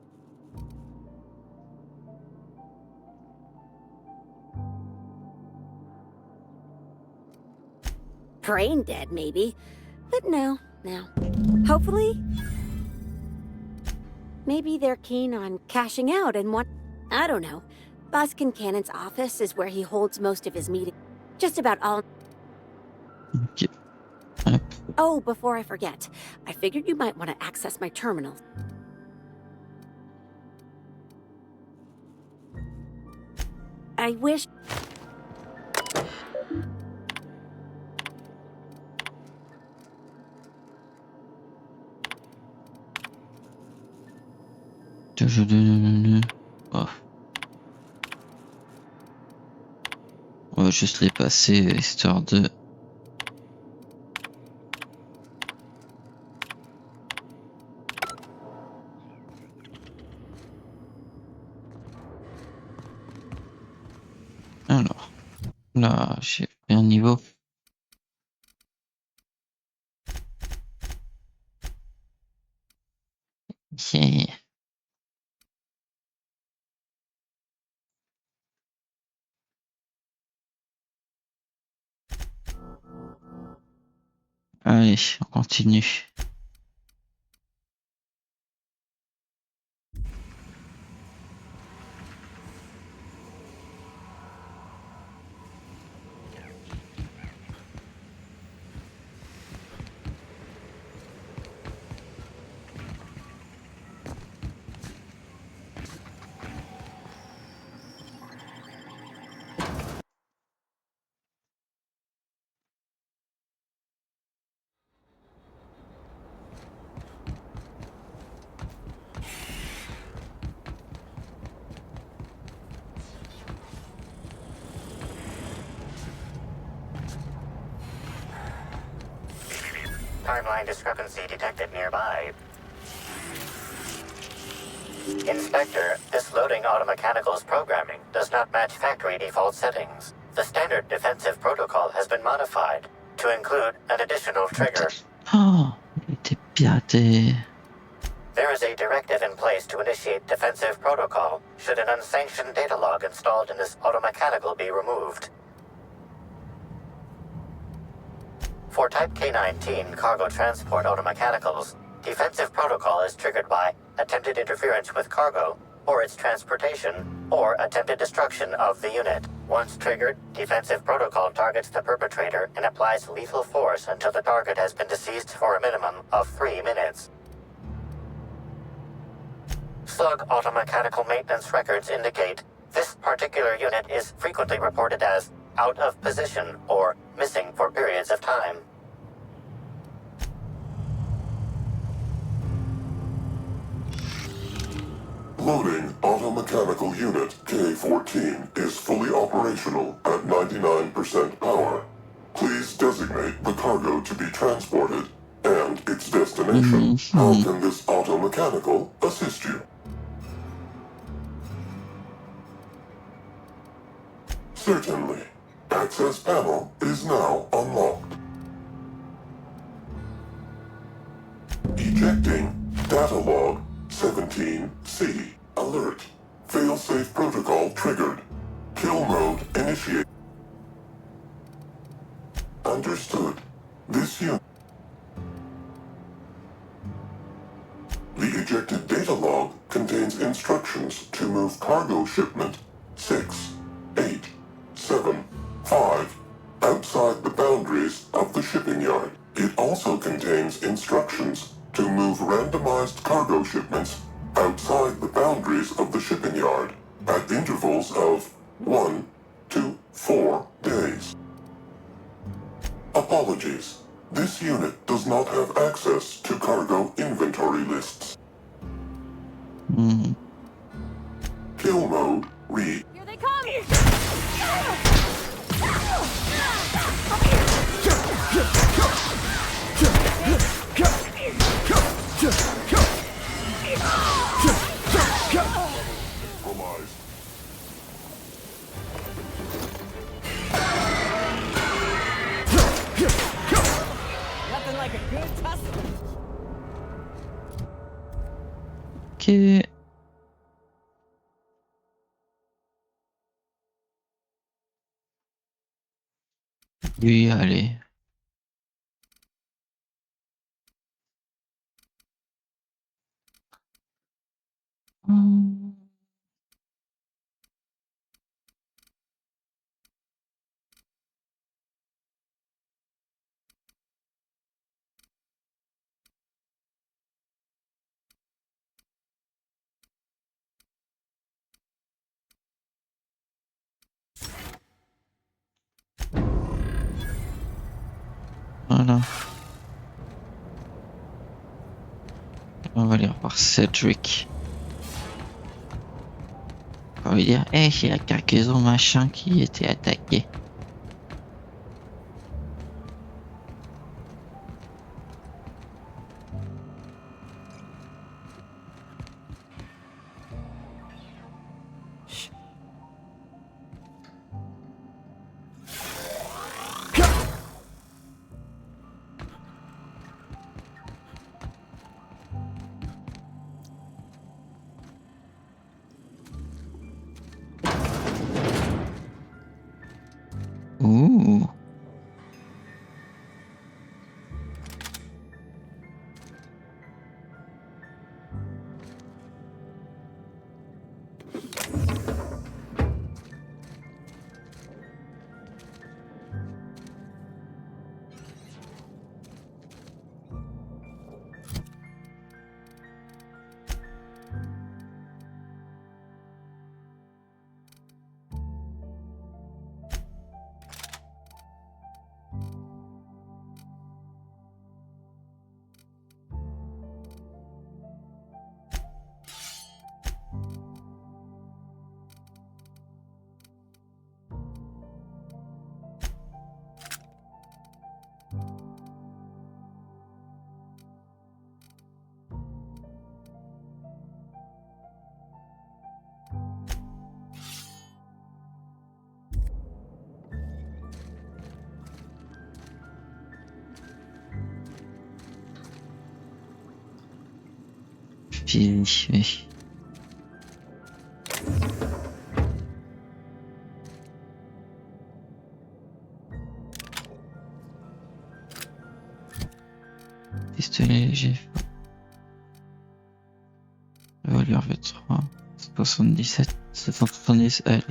Brain dead, maybe. But no. Hopefully, maybe they're keen on cashing out and want... I don't know. Boss Kincannon's office is where he holds most of his meetings. Just about all... Okay. Oh, before I forget, I figured you might want to access my terminal. I wish... Oh. On va juste les passer, histoire de... Alors, là, j'ai fait un niveau. Yeah. Allez, on continue. Timeline discrepancy detected nearby. Inspector, this loading automechanical's programming does not match factory default settings. The standard defensive protocol has been modified to include an additional trigger. Oh, il était piraté. There is a directive in place to initiate defensive protocol should an unsanctioned data log installed in this automechanical be removed. For Type K-19 cargo transport automechanicals, defensive protocol is triggered by attempted interference with cargo, or its transportation, or attempted destruction of the unit. Once triggered, defensive protocol targets the perpetrator and applies lethal force until the target has been deceased for a minimum of 3 minutes. Slug automechanical maintenance records indicate this particular unit is frequently reported as out of position or missing for periods of time. Loading automechanical unit K-14 is fully operational at 99% power. Please designate the cargo to be transported and its destination. How can this automechanical assist you? Certainly. Access panel is now unlocked. Ejecting data log 17C. Alert. Failsafe protocol triggered. Kill mode initiated. Understood. This unit. The ejected data log contains instructions to move cargo shipment 6, 8, 7, 5 outside the boundaries of the shipping yard. It also contains instructions to move randomized cargo shipments outside the boundaries of the shipping yard at intervals of 1 to 4 days. Apologies. This unit does not have access to cargo inventory lists. Kill mode read. Here they come! Nothing like a good tussle. Ok. Oui, allez. Voilà. On va aller revoir Cedric. On va lui dire, hey, c'est la cargaison machin qui était attaquée. Ouh. Vérifier. Pistolet léger. longueur V3. 77, 770, allez.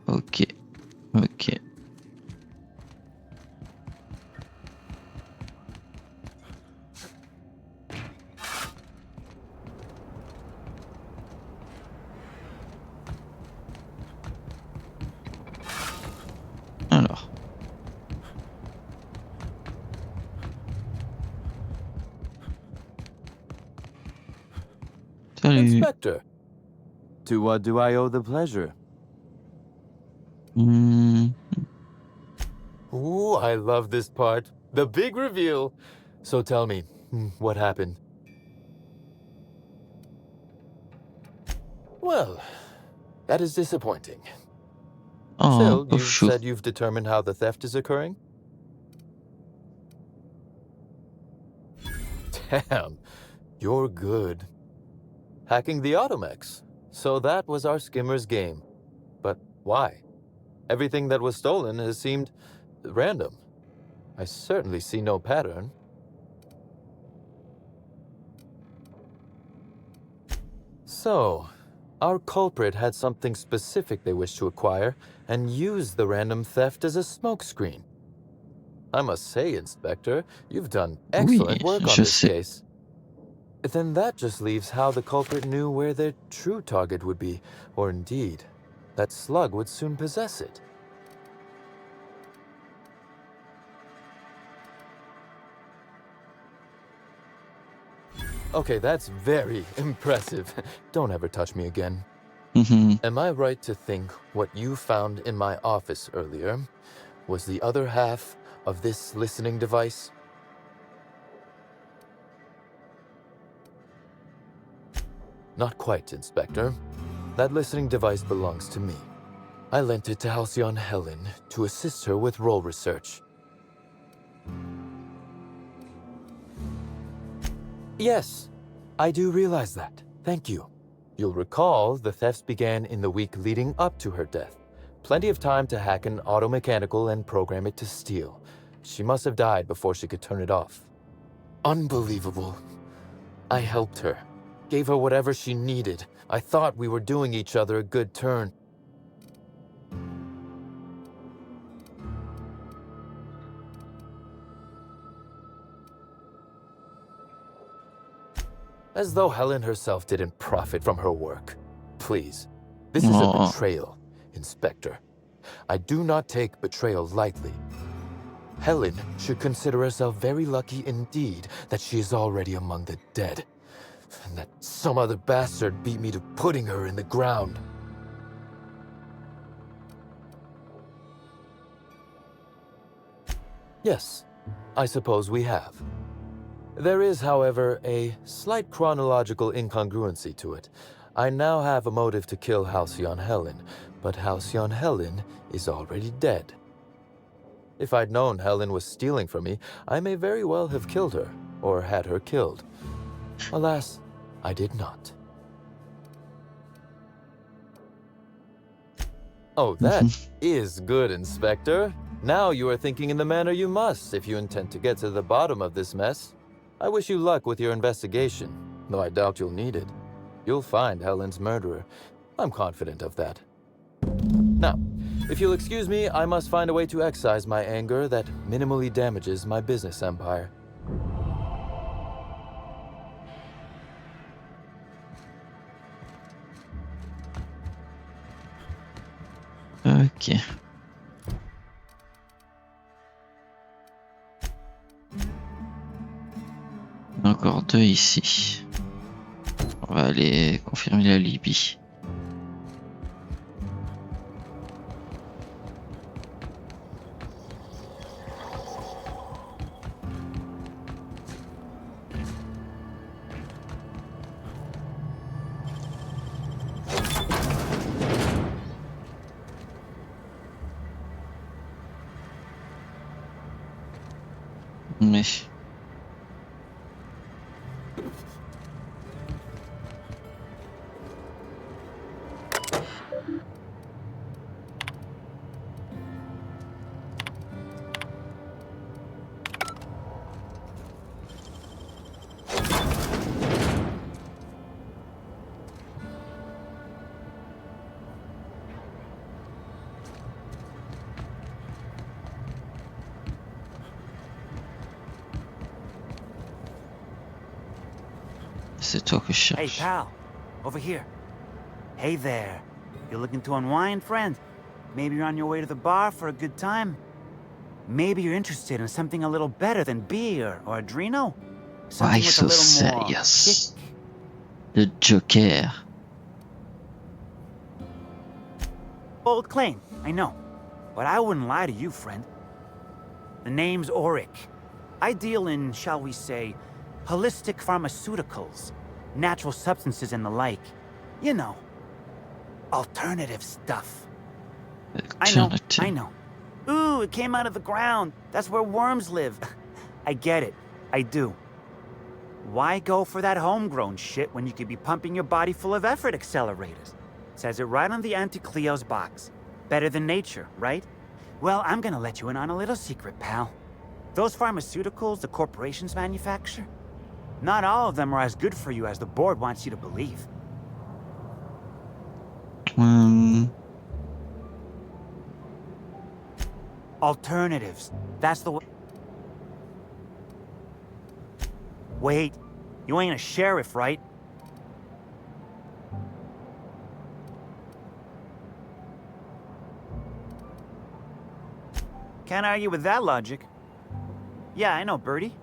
Ok, ok. Alors. Salut. Inspector, to what do I owe the pleasure? Ooh, I love this part. The big reveal. So tell me, what happened? Well, that is disappointing. Oh, Still, pauvre you chou. said you've determined how the theft is occurring? Damn, you're good. Hacking the Automex. So that was our skimmer's game. But why? Everything that was stolen has seemed random. I certainly see no pattern. So, our culprit had something specific they wished to acquire and used the random theft as a smokescreen. I must say, Inspector, you've done excellent work on this case. Then that just leaves how the culprit knew where their true target would be, or indeed, that Slug would soon possess it. Okay, that's very impressive. Don't ever touch me again. Am I right to think what you found in my office earlier was the other half of this listening device? Not quite, Inspector. That listening device belongs to me. I lent it to Halcyon Helen to assist her with role research. Yes, I do realize that. Thank you. You'll recall the thefts began in the week leading up to her death. Plenty of time to hack an automechanical and program it to steal. She must have died before she could turn it off. Unbelievable. I helped her. Gave her whatever she needed. I thought we were doing each other a good turn. As though Helen herself didn't profit from her work. Please, this is a betrayal, Inspector. I do not take betrayal lightly. Helen should consider herself very lucky indeed that she is already among the dead, and that some other bastard beat me to putting her in the ground. Yes, I suppose we have. There is, however, a slight chronological incongruency to it. I now have a motive to kill Halcyon Helen, but Halcyon Helen is already dead. If I'd known Helen was stealing from me, I may very well have killed her, or had her killed. Alas, I did not. Oh, that is good, Inspector. Now you are thinking in the manner you must if you intend to get to the bottom of this mess. I wish you luck with your investigation, though I doubt you'll need it. You'll find Helen's murderer. I'm confident of that. Now, if you'll excuse me, I must find a way to excise my anger that minimally damages my business empire. Ok. Encore deux ici. On va aller confirmer la Libye. Mais... c'est toi que je Hey, cherche. pal. Over here. Hey there. You looking to unwind, friend? Maybe you're on your way to the bar for a good time? Maybe you're interested in something a little better than beer or Adreno? Why Something with so a little more kick. serious? Le Joker. Bold claim, I know. But I wouldn't lie to you, friend. The name's Auric. I deal in, shall we say, holistic pharmaceuticals, natural substances and the like. You know, alternative stuff. I know. Ooh, it came out of the ground. That's where worms live. I get it. I do. Why go for that homegrown shit when you could be pumping your body full of effort accelerators? Says it right on the Anti-Cleo's box. Better than nature, right? Well, I'm gonna let you in on a little secret, pal. Those pharmaceuticals the corporations manufacture, not all of them are as good for you as the board wants you to believe. Alternatives. That's the way. Wait, you ain't a sheriff, right? Can't argue with that logic. Yeah, I know, Birdie.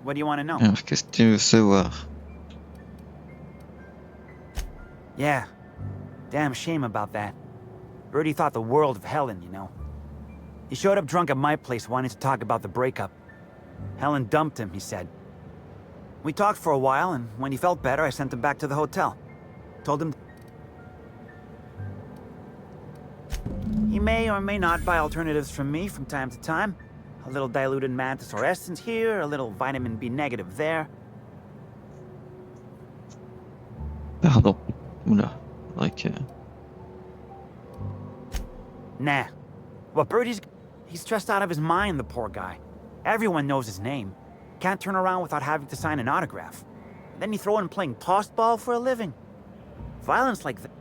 What do you want to know? Alors, qu'est-ce que tu veux savoir? Yeah. Damn shame about that. Birdie thought the world of Helen, you know. He showed up drunk at my place wanting to talk about the breakup. Helen dumped him, he said. We talked for a while, and when he felt better, I sent him back to the hotel. Told him he may or may not buy alternatives from me from time to time. A little diluted mantis or essence here, a little vitamin B negative there. Pardon. Oula. Faudrait que... Nah. Well, Birdie's... He's stressed out of his mind, the poor guy. Everyone knows his name. Can't turn around without having to sign an autograph. Then you throw in playing tossed ball for a living. Violence like that.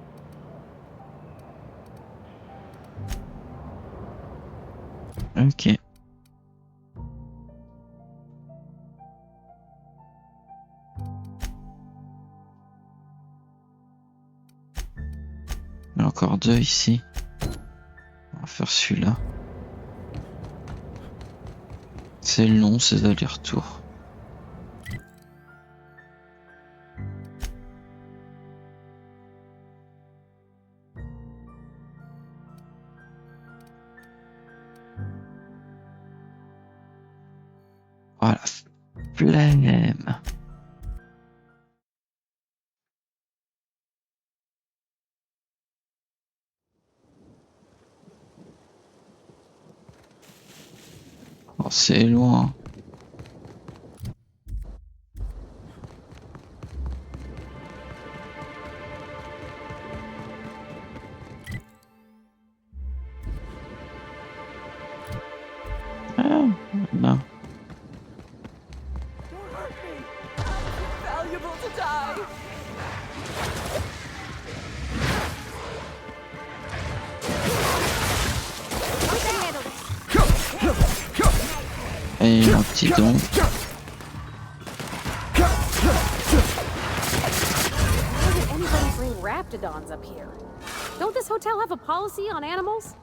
Ok. Il y en a encore deux ici. On va faire celui-là. C'est long ces allers-retours. Oh la flemme. Oh, c'est loin. Ah, non. Valuable to die. Et un petit don. Why did anybody bring raptidons up here? Don't this hotel have a policy on animals?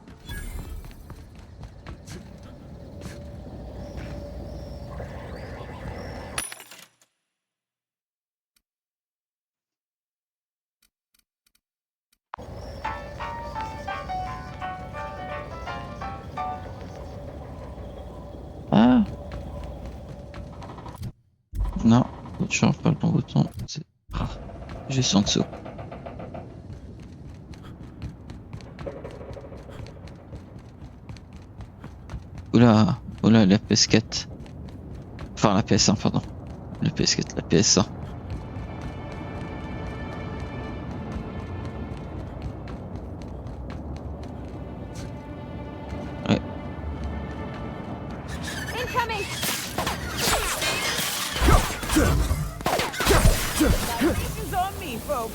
Ah. Non, c'est toujours pas le bon bouton. C'est juste en dessous. Oula, oula, la PS4. Enfin, la PS1, pardon. La PS4, la PS1. Ouais. Incoming! Navigation's on me, folks.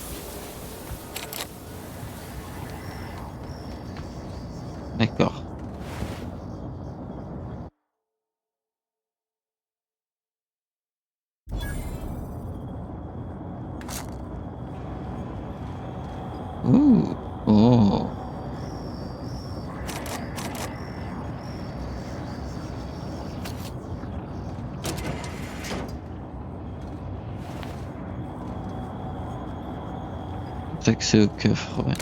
D'accord. Ouh. Oh. Accès au coffre, ouais.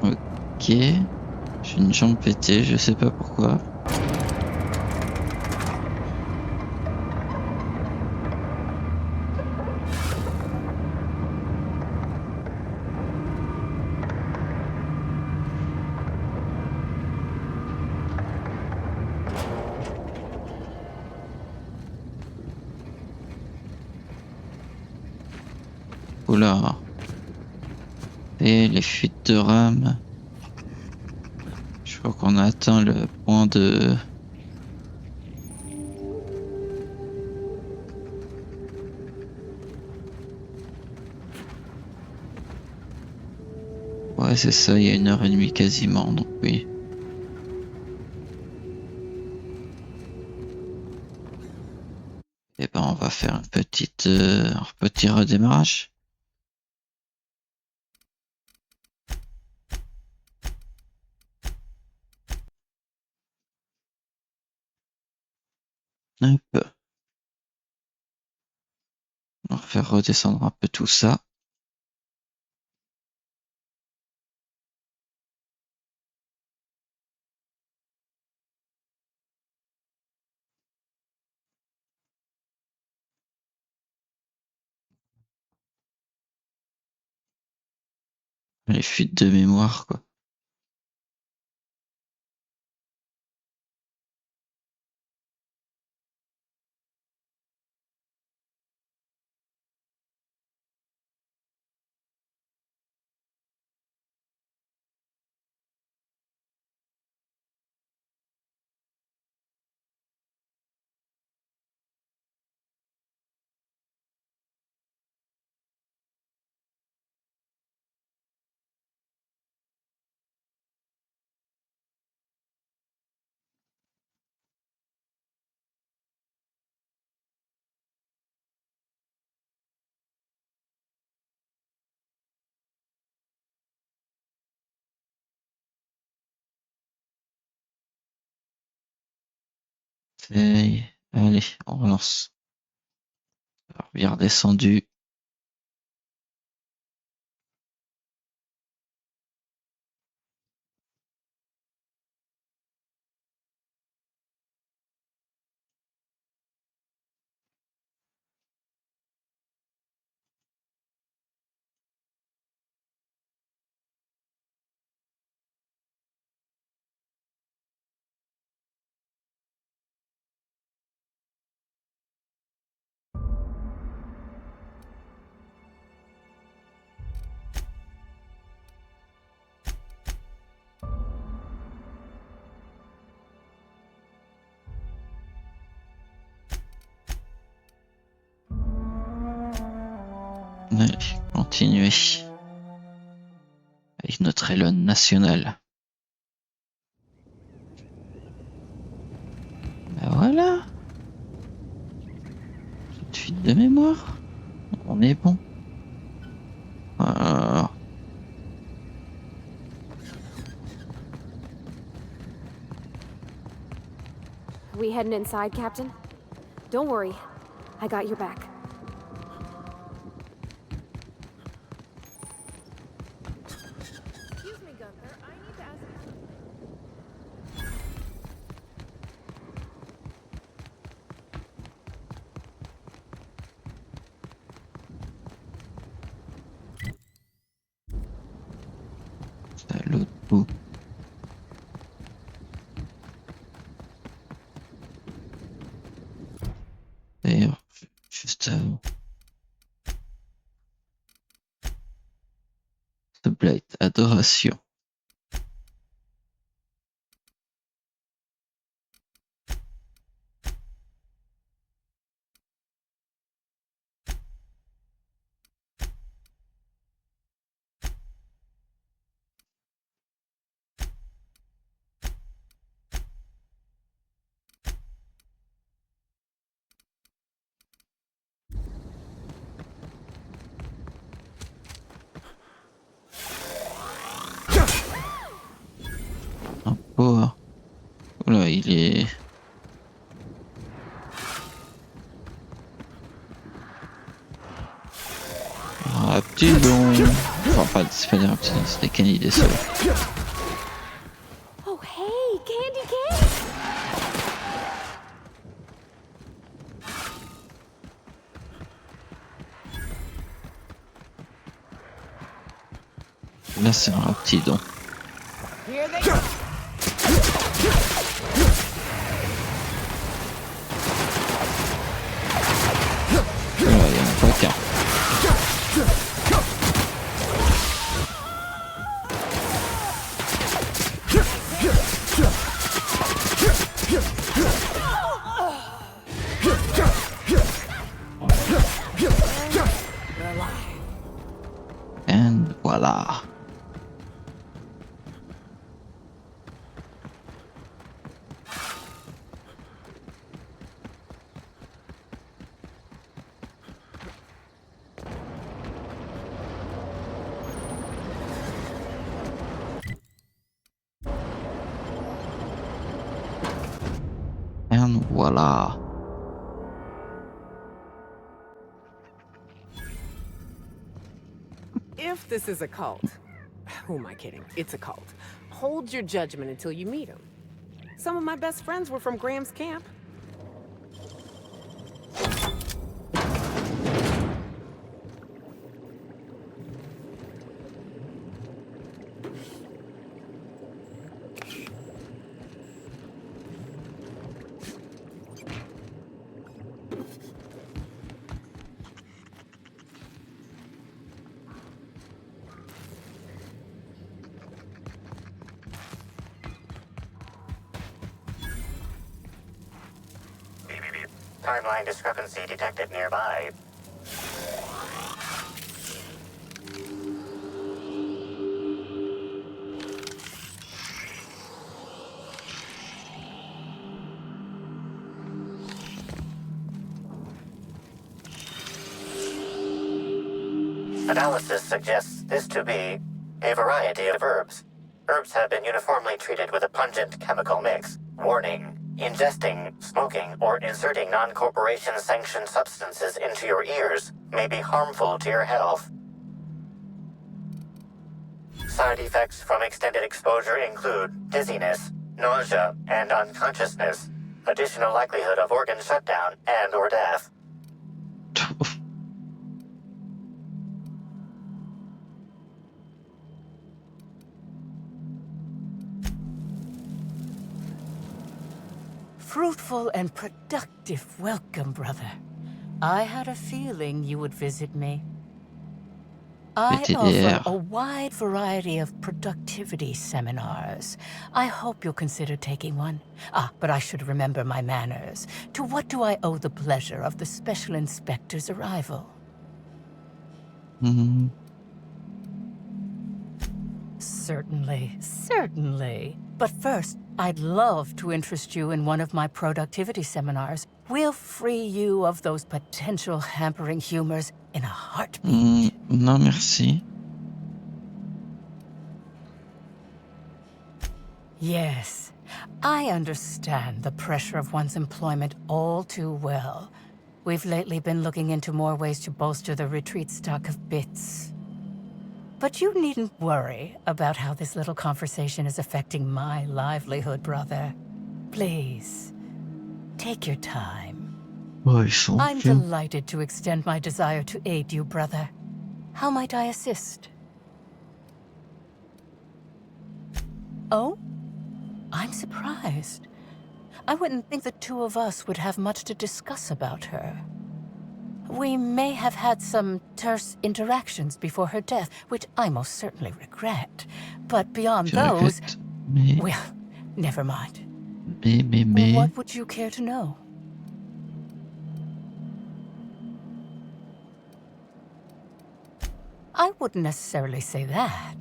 Ok. J'ai une jambe pétée, je sais pas pourquoi. Oula. Et les fuites de rame. Je crois qu'on a atteint le point de... Ouais, c'est ça, il y a 1h30 quasiment, donc oui. Et ben, on va faire un petit redémarrage. Hop. On va faire redescendre un peu tout ça. Les fuites de mémoire, quoi. Allez, on relance. Alors, bien redescendu. Allez, continuer. Avec notre Helen nationale. Ben voilà. Petite fuite de mémoire. On est bon. Voilà. We heading inside, Captain? Don't worry. I got your back. Excuse me, Gunther. I need to ask you j'avoue. Ce Blade, adoration. Un power. Oula, il est... Raptidon. Enfin, pas, c'est pas des raptidons, c'est des canidés seuls. Oh, hey, Candy Cane! Là, c'est un raptidon. Here they go. Voilà, il y en a pas qu'un. And voilà. And voilà. If this is a cult, who am I kidding? It's a cult. Hold your judgment until you meet them. Some of my best friends were from Graham's camp. Timeline discrepancy detected nearby. Analysis suggests this to be a variety of herbs. Herbs have been uniformly treated with a pungent chemical mix. Warning: ingesting, smoking, or inserting non-corporation sanctioned substances into your ears may be harmful to your health. Side effects from extended exposure include dizziness, nausea, and unconsciousness. Additional likelihood of organ shutdown and/or death. Fruitful and productive welcome, brother. I had a feeling you would visit me. I offer a wide variety of productivity seminars. I hope you'll consider taking one. Ah, but I should remember my manners. To what do I owe the pleasure of the Special Inspector's arrival? Certainly, certainly. But first, I'd love to interest you in one of my productivity seminars. We'll free you of those potential hampering humors in a heartbeat. Non, merci. Yes, I understand the pressure of one's employment all too well. We've lately been looking into more ways to bolster the retreat stock of bits. But you needn't worry about how this little conversation is affecting my livelihood, brother. Please, take your time. I'm delighted to extend my desire to aid you, brother. How might I assist? Oh? I'm surprised. I wouldn't think the two of us would have much to discuss about her. We may have had some terse interactions before her death, which I most certainly regret. But beyond those... Well, never mind. What would you care to know? I wouldn't necessarily say that.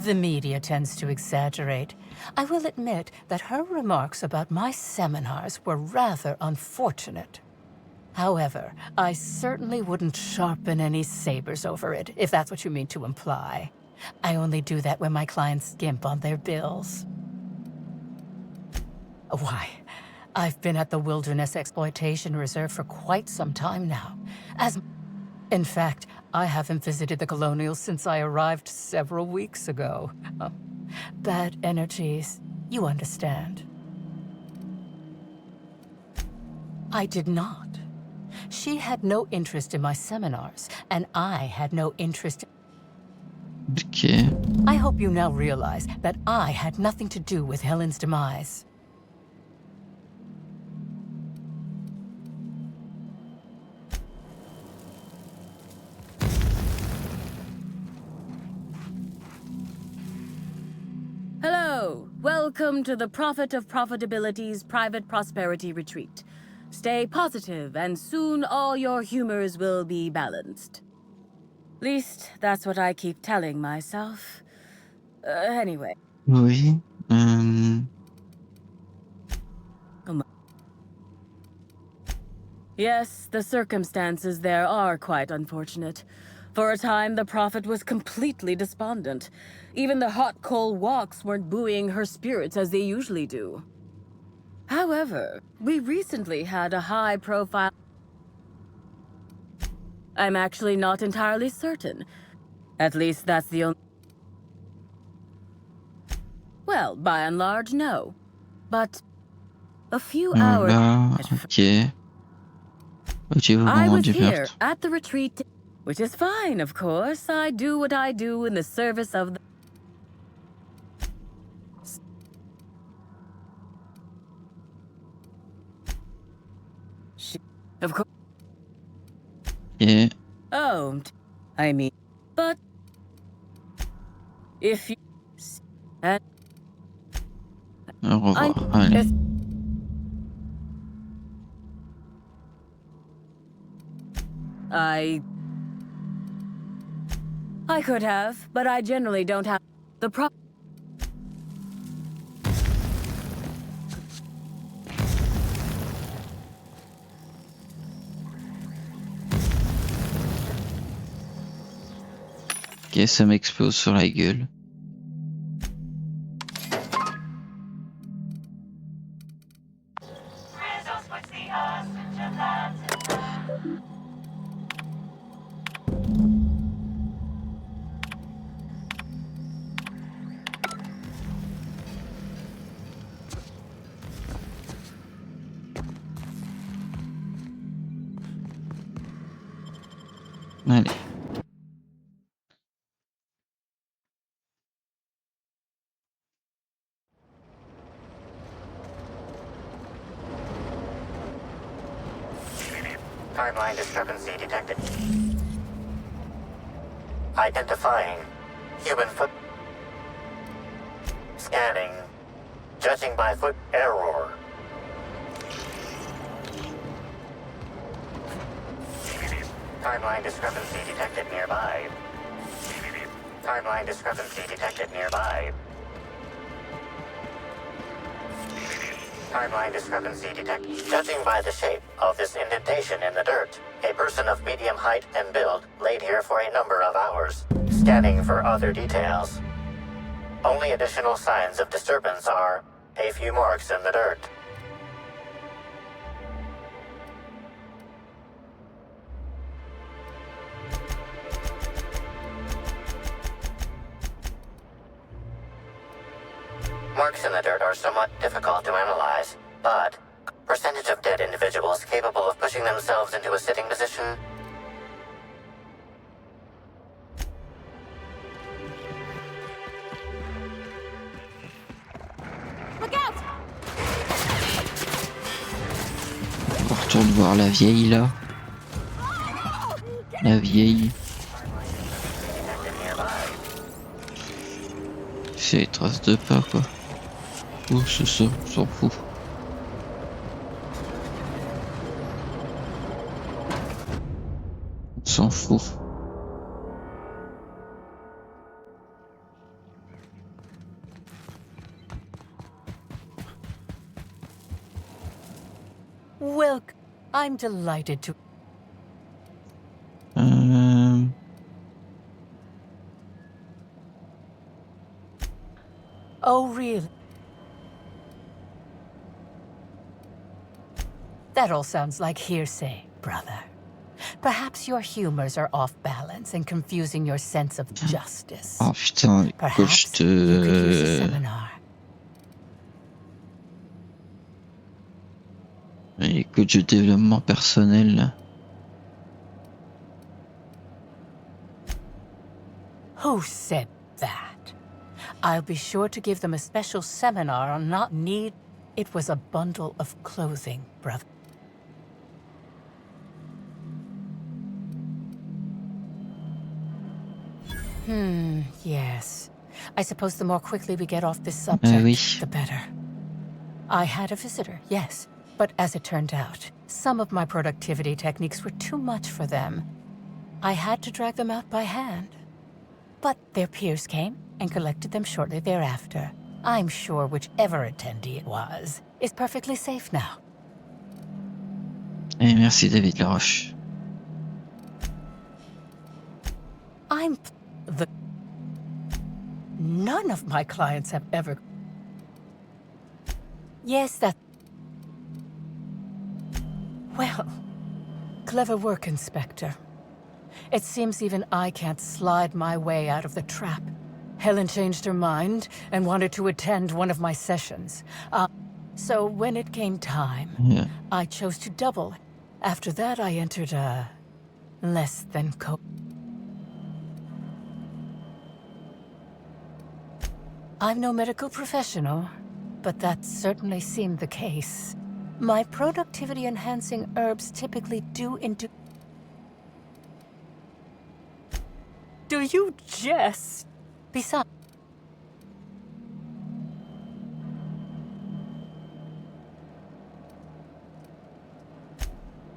The media tends to exaggerate. I will admit that her remarks about my seminars were rather unfortunate. However, I certainly wouldn't sharpen any sabers over it, if that's what you mean to imply. I only do that when my clients skimp on their bills. Why, I've been at the Wilderness Exploitation Reserve for quite some time now. In fact, I haven't visited the Colonials since I arrived several weeks ago. Bad energies, you understand. I did not. She had no interest in my seminars, and I had no interest. Okay. I hope you now realize that I had nothing to do with Helen's demise. Hello, welcome to the Prophet of Profitability's Private Prosperity Retreat. Stay positive, and soon all your humors will be balanced. Least, that's what I keep telling myself. Anyway. Oui. Yes, the circumstances there are quite unfortunate. For a time, the Prophet was completely despondent. Even the hot coal walks weren't buoying her spirits as they usually do. However, we recently had a high-profile... I'm actually not entirely certain. At least that's the only... Well, by and large, no. But a few hours... Ok. I was here at the retreat, which is fine, of course. I do what I do in the service of the... Of course. Yeah. Oh, I mean, but if you... Au revoir. Allez. I could have, but I generally don't have the Ok, ça m'explose sur la gueule. Allez. Timeline discrepancy detected. Identifying human foot. Scanning. Judging by foot error. Timeline discrepancy detected nearby. Timeline discrepancy detected nearby. Timeline discrepancy detected. Judging by the shape of this indentation in the dirt, a person of medium height and build laid here for a number of hours. Scanning for other details. Only additional signs of disturbance are a few marks in the dirt. Marks in the dirt are somewhat difficult to analyze, but percentage of dead individuals capable of pushing themselves into a sitting position. Look out! On retourne voir la vieille là. La vieille. C'est les traces de pas quoi. Oh c'est ça, on s'en fout. On s'en fout. Welcome. I'm delighted to... Oh, really? That all sounds like hearsay, brother. Perhaps your humors are off balance and confusing your sense of justice. Oh putain, coach You could use a seminar. Les coachs de développement personnel là. Who said that? I'll be sure to give them a special seminar on not need. It was a bundle of clothing, brother. Yes. I suppose the more quickly we get off this subject, the better. I had a visitor, yes. But as it turned out, some of my productivity techniques were too much for them. I had to drag them out by hand. But their peers came and collected them shortly thereafter. I'm sure whichever attendee it was is perfectly safe now. Et merci David Laroche. None of my clients have ever... Yes, that... Well, clever work, Inspector. It seems even I can't slide my way out of the trap. Helen changed her mind and wanted to attend one of my sessions. So when it came time, I chose to double. After that, I entered a less than I'm no medical professional, but that certainly seemed the case. My productivity-enhancing herbs typically do Do you jest? Besides...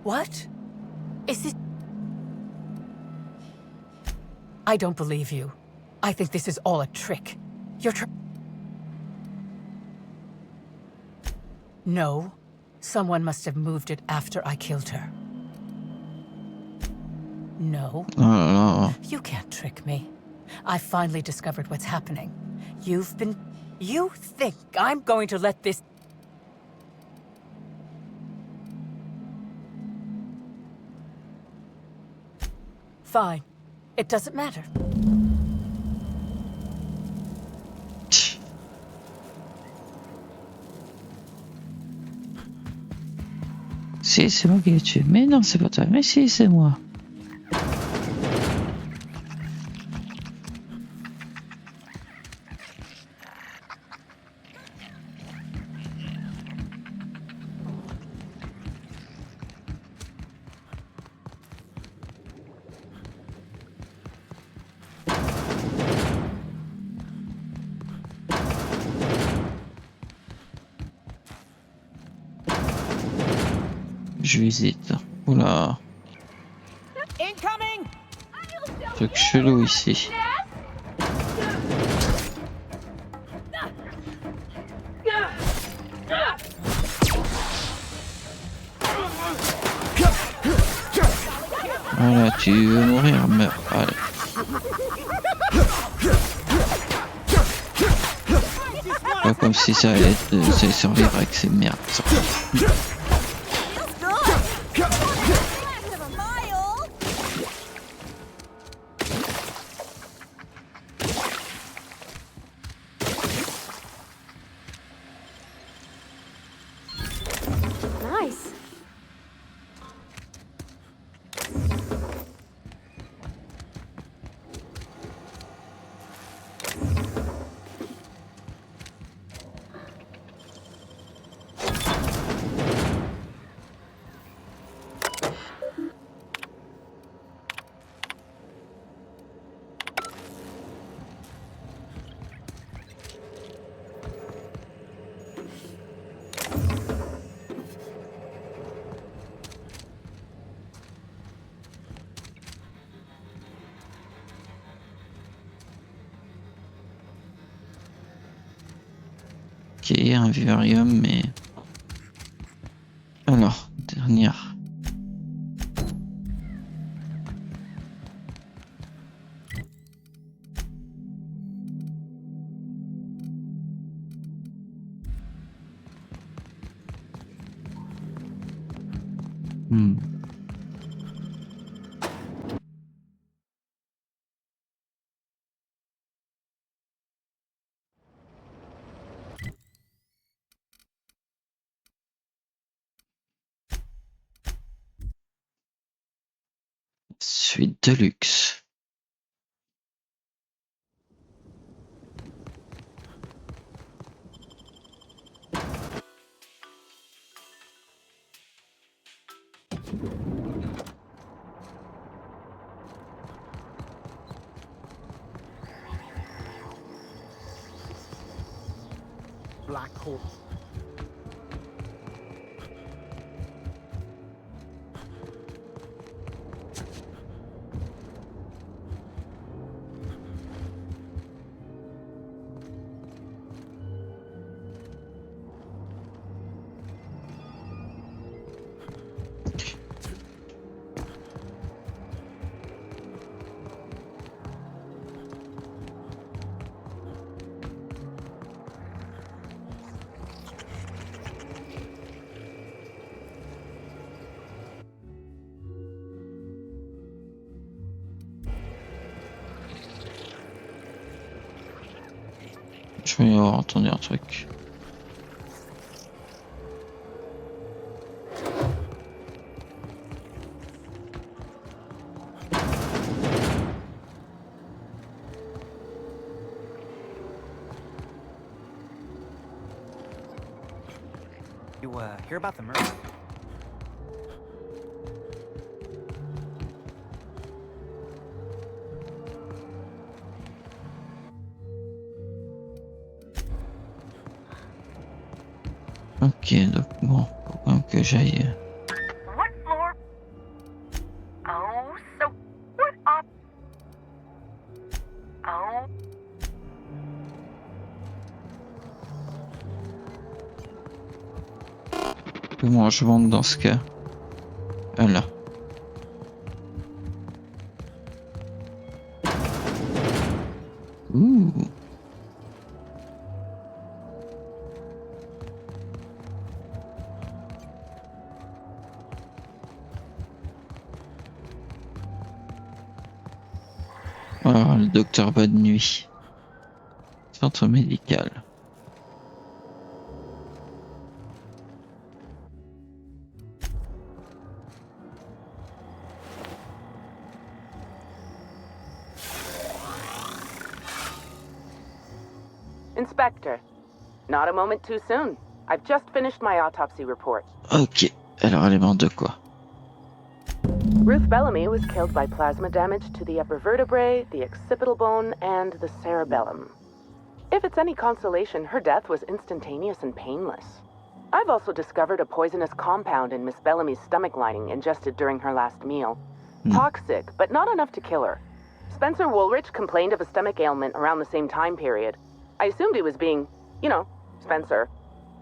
What? Is this... I don't believe you. I think this is all a trick. You're No. Someone must have moved it after I killed her. No. You can't trick me. I finally discovered what's happening. You think I'm going to let this... Fine. It doesn't matter. Si, c'est moi qui l'ai tué. Mais non, c'est pas toi. Mais si, c'est moi. Je visite. Oula. Truc chelou ici. Voilà, tu veux mourir, meurs. Allez. Pas comme si ça allait survivre avec ces merdes. Nice. Ok, un vivarium, mais... Alors, dernière. Suite de luxe. Black hole. Je vais y avoir entendu un truc. You, hear about the murder? Ok, donc bon, faut quand même que j'aille. What floor? Oh, so what up? Oh. Comment je monte dans ce cas? Voilà. Ouh. Alors, le docteur Bonne Nuit. Centre médical. Inspector, not a moment too soon. I've just finished my autopsy report. Ok. Alors, elle est morte de quoi? Ruth Bellamy was killed by plasma damage to the upper vertebrae, the occipital bone, and the cerebellum. If it's any consolation, her death was instantaneous and painless. I've also discovered a poisonous compound in Miss Bellamy's stomach lining ingested during her last meal. Toxic, but not enough to kill her. Spencer Woolrich complained of a stomach ailment around the same time period. I assumed he was being, you know, Spencer.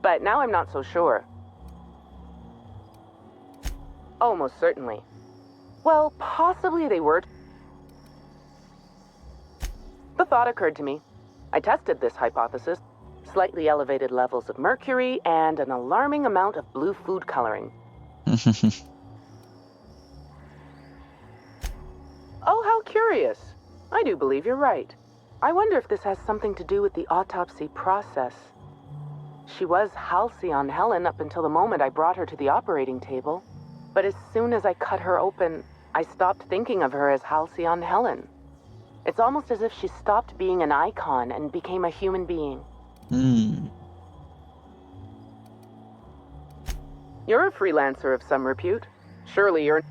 But now I'm not so sure. Oh, most certainly. Well, possibly they were. The thought occurred to me. I tested this hypothesis. Slightly elevated levels of mercury and an alarming amount of blue food coloring. Oh, how curious. I do believe you're right. I wonder if this has something to do with the autopsy process. She was Halcyon Helen up until the moment I brought her to the operating table. But as soon as I cut her open, I stopped thinking of her as Halcyon Helen. It's almost as if she stopped being an icon and became a human being. You're a freelancer of some repute. Surely you're...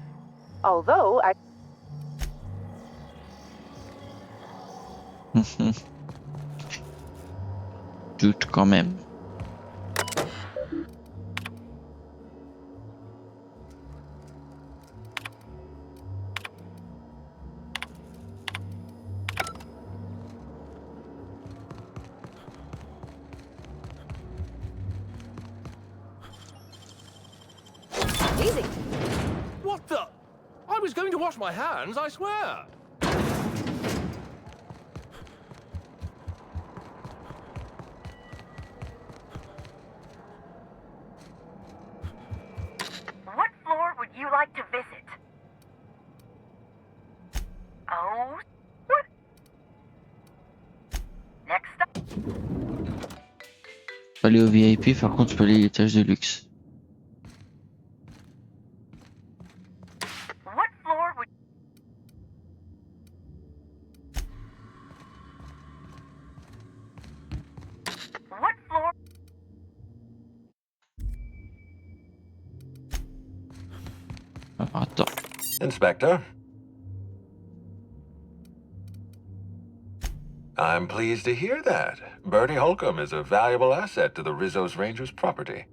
Although I... Doute quand même. crazy. What the? I was going to wash my hands, I swear. What floor would you like to visit? Oh, what? Next up. Pas aller au VIP, par contre, je peux aller à l'étage de luxe. What floor would... What floor... Alors, attends. Inspector? I'm pleased to hear that. Bertie Holcomb is a valuable asset to the Rizzo's Rangers property.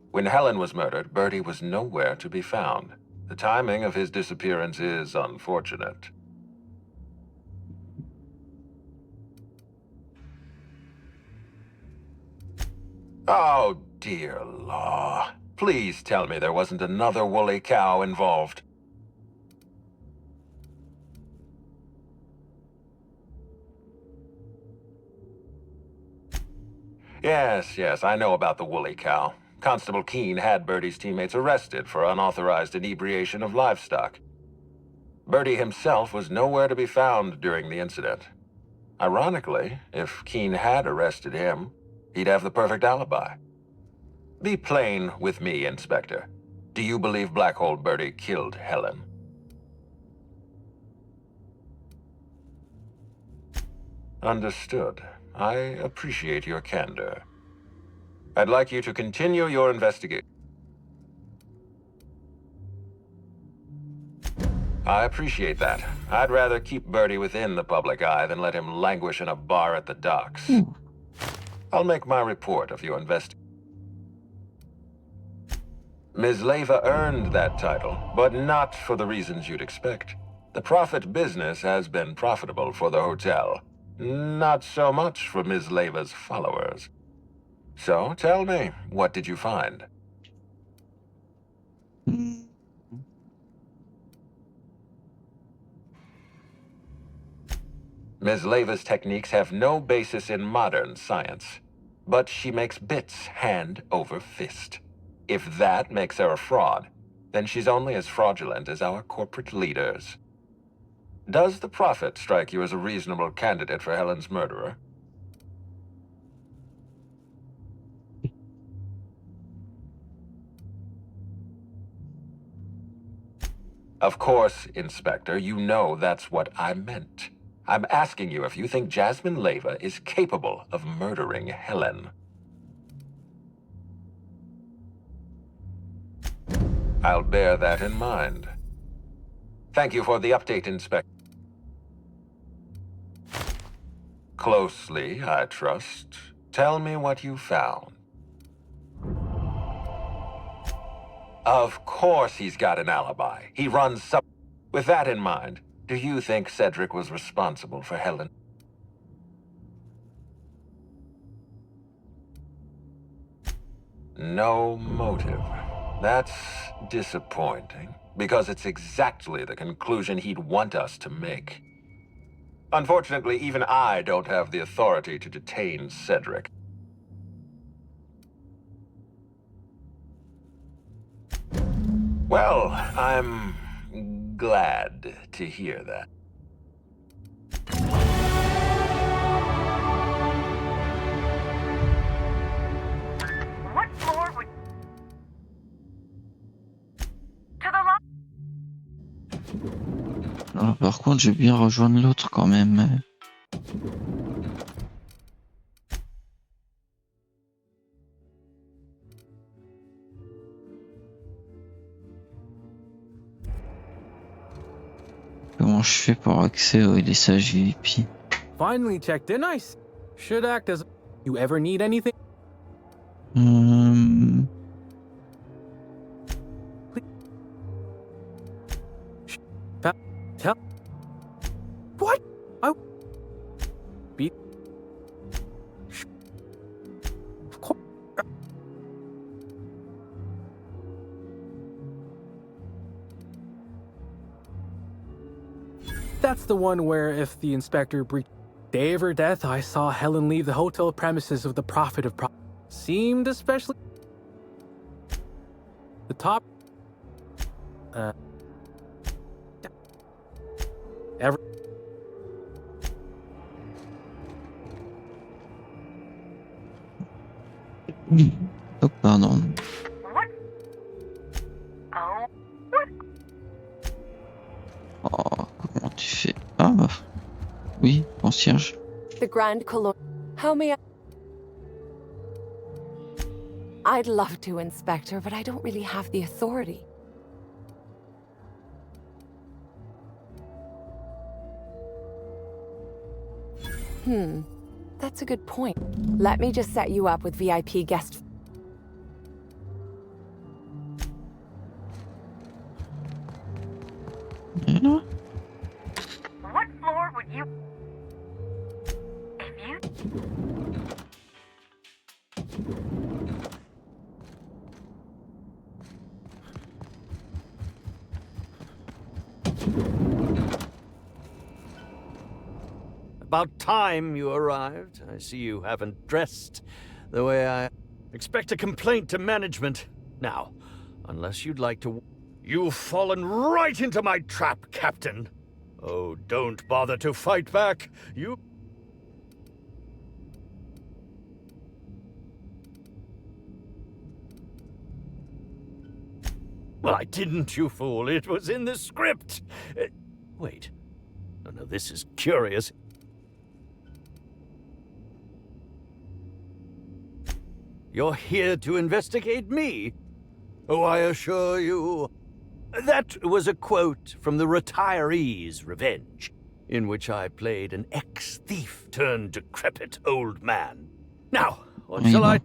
When Helen was murdered, Bertie was nowhere to be found. The timing of his disappearance is unfortunate. Oh, dear law. Please tell me there wasn't another woolly cow involved. Yes, I know about the woolly cow. Constable Keene had Bertie's teammates arrested for unauthorized inebriation of livestock. Bertie himself was nowhere to be found during the incident. Ironically, if Keene had arrested him, he'd have the perfect alibi. Be plain with me, Inspector. Do you believe Black Hole Bertie killed Helen? Understood. I appreciate your candor. I'd like you to continue your investigation. I appreciate that. I'd rather keep Bertie within the public eye than let him languish in a bar at the docks. I'll make my report of your investigation. Ms. Leva earned that title, but not for the reasons you'd expect. The profit business has been profitable for the hotel. Not so much for Ms. Leva's followers. So, tell me, what did you find? Ms. Leva's techniques have no basis in modern science, but she makes bits hand over fist. If that makes her a fraud, then she's only as fraudulent as our corporate leaders. Does the Prophet strike you as a reasonable candidate for Helen's murderer? Of course, Inspector, you know that's what I meant. I'm asking you if you think Jasmine Leva is capable of murdering Helen. I'll bear that in mind. Thank you for the update, Inspector. Closely, I trust. Tell me what you found. Of course he's got an alibi. He runs some... With that in mind, do you think Cedric was responsible for Helen? No motive. That's disappointing, because it's exactly the conclusion he'd want us to make. Unfortunately, even I don't have the authority to detain Cedric. Well, I'm glad to hear that. What floor would... To the left. Alors, par contre, je vais bien rejoindre l'autre quand même. Comment je fais pour accéder au laissage VIP? Finally checked in, nice. Should act as... You ever need anything? Tell... What? I... Beat... That's the one where if the inspector breached day of her death, I saw Helen leave the hotel premises with the Prophet of seemed especially the top ever. Oh, pardon. Oh, comment tu fais? Ah, oui, concierge. The Grand Colon. How may I? I'd love to, Inspector, but I don't really have the authority. That's a good point. Let me just set you up with VIP guest. Yeah. What floor would you... If you... About time you arrived. I see you haven't dressed the way I expect a complaint to management. Now, unless you'd like to... You've fallen right into my trap, Captain. Oh, don't bother to fight back. You... Well, I didn't, you fool. It was in the script. Wait. Oh, no, this is curious. You're here to investigate me? Oh, I assure you. That was a quote from The Retiree's Revenge, in which I played an ex-thief turned decrepit old man. Now, what shall I...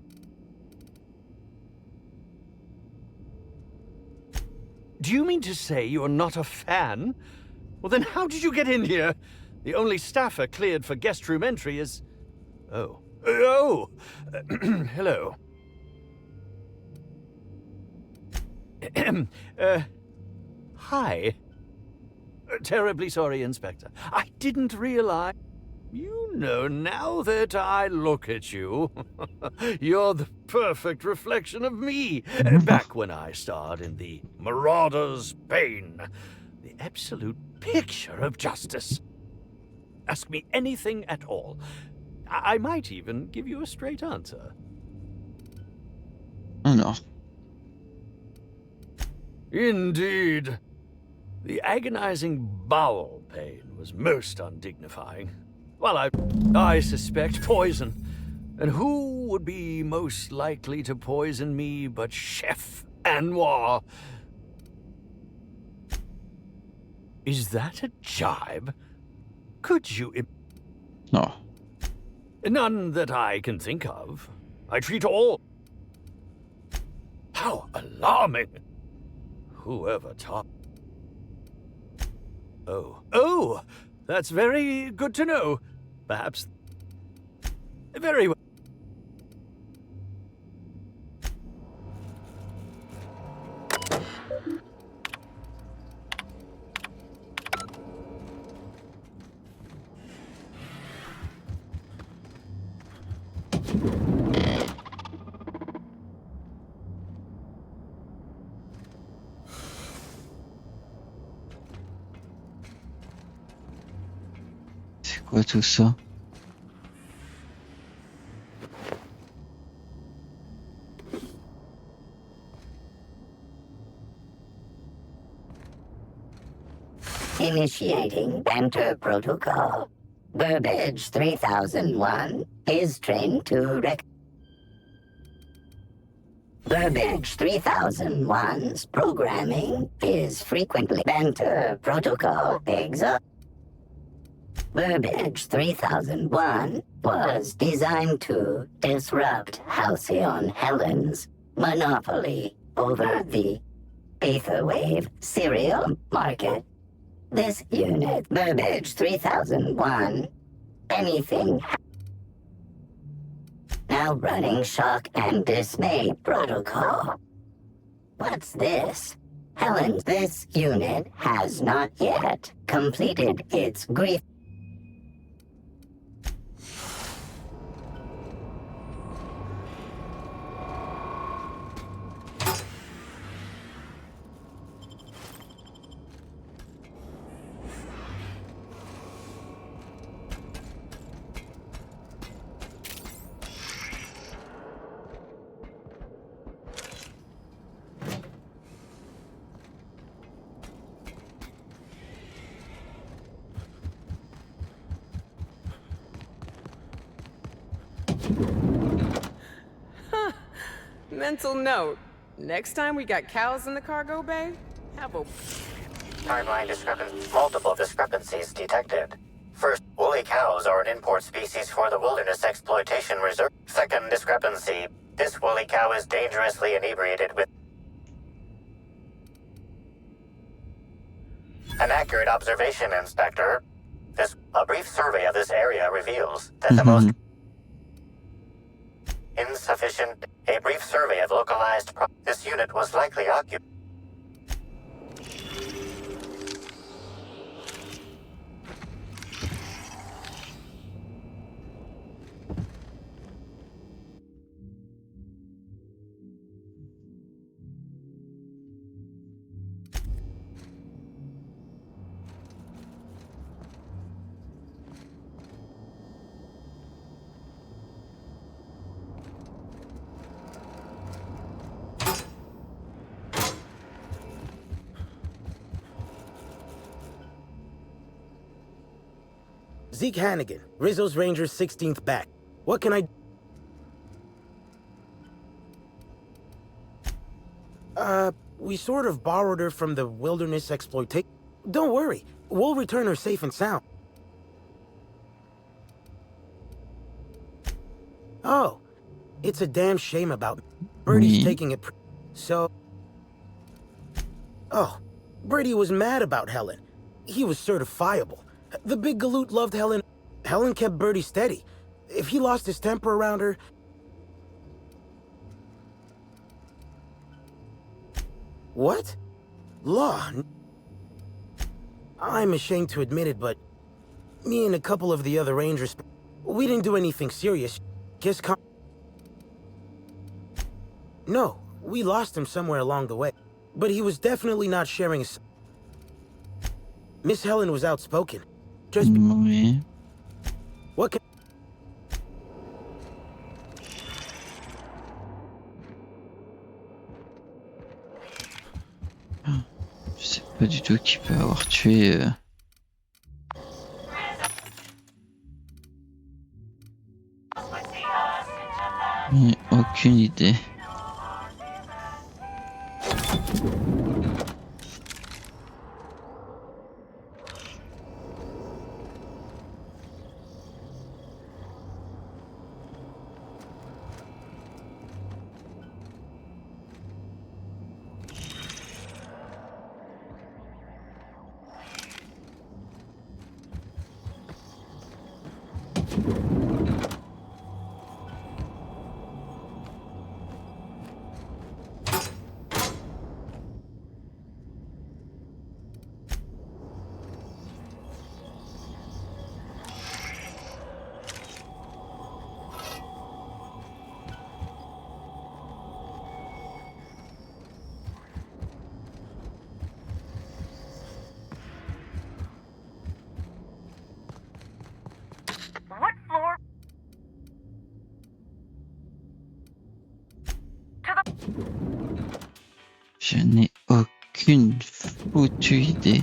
Do you mean to say you're not a fan? Well, then how did you get in here? The only staffer cleared for guest room entry is... Oh. Oh! Hello. Hi. Terribly sorry, Inspector. I didn't realize... You know, now that I look at you, you're the perfect reflection of me. Back when I starred in the Marauder's Bane. The absolute picture of justice. Ask me anything at all. I might even give you a straight answer. Alors. Indeed. The agonizing bowel pain was most undignifying. Well, I suspect poison. And who would be most likely to poison me but Chef Anwar? Is that a jibe? Could you... No. None that I can think of. I treat all... How alarming! Whoever taught... Oh, that's very good to know. Perhaps... Very well. C'est quoi tout ça? Initiating banter protocol. Burbage 3001 is trained to Burbage 3001's programming is frequently banter protocol exo. Burbage 3001 was designed to disrupt Halcyon Helen's monopoly over the Aetherwave serial market. This unit, Burbage 3001, anything now running shock and dismay protocol. What's this? Helen, this unit has not yet completed its grief. Mental note. Next time we got cows in the cargo bay, have a... Timeline discrepancy. Multiple discrepancies detected. First, woolly cows are an import species for the Wilderness Exploitation Reserve. Second discrepancy. This woolly cow is dangerously inebriated with... An accurate observation, Inspector. A brief survey of this area reveals that the most... Insufficient. A brief survey of localized... This unit was likely occupied... Zeke Hannigan, Rizzo's Rangers 16th back. What can I... we sort of borrowed her from the Wilderness Exploitation... Don't worry, we'll return her safe and sound. Oh, it's a damn shame about... Birdie's taking it... So... Oh, Birdie was mad about Helen. He was certifiable. The big galoot loved Helen. Helen kept Birdie steady. If he lost his temper around her... What? Law? I'm ashamed to admit it, but... Me and a couple of the other Rangers... We didn't do anything serious. No, we lost him somewhere along the way. But he was definitely not sharing his... Miss Helen was outspoken. Just... Oui. What can... Je sais pas du tout qui peut avoir tué... Aucune idée. What floor? Je n'ai aucune foutue idée.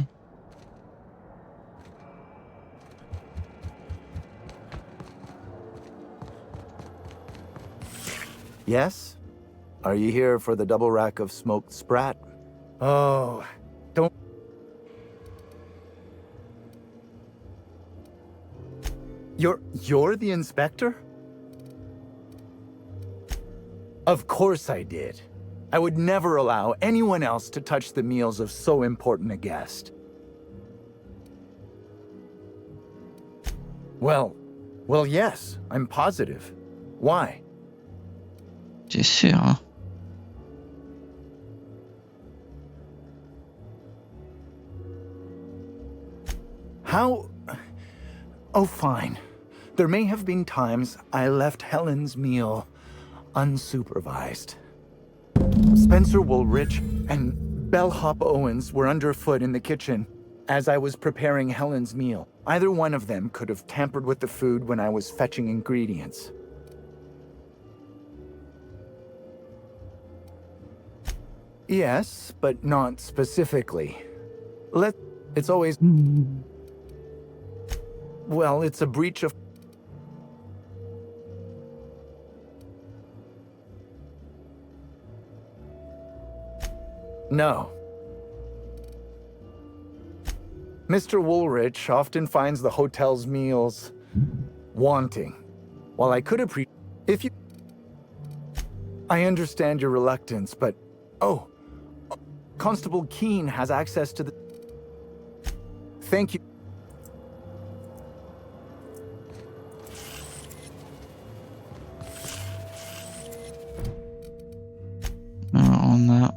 Yes? Are you here for the double rack of smoked sprat? Oh, don't... You're the inspector? Of course I did. I would never allow anyone else to touch the meals of so important a guest. Well, yes, I'm positive. Why? T'es sûr, hein? How... Oh, fine. There may have been times I left Helen's meal unsupervised. Spencer Woolrich and Bellhop Owens were underfoot in the kitchen as I was preparing Helen's meal. Either one of them could have tampered with the food when I was fetching ingredients. Yes, but not specifically. It's always... Well, it's a breach of... No. Mr. Woolrich often finds the hotel's meals wanting. While I could appreciate... If you... I understand your reluctance, but... Oh, Constable Keene has access to the... Thank you. On a...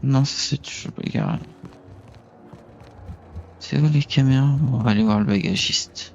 Non, ça c'est toujours le bagage. C'est où les caméras? On va aller voir le bagagiste.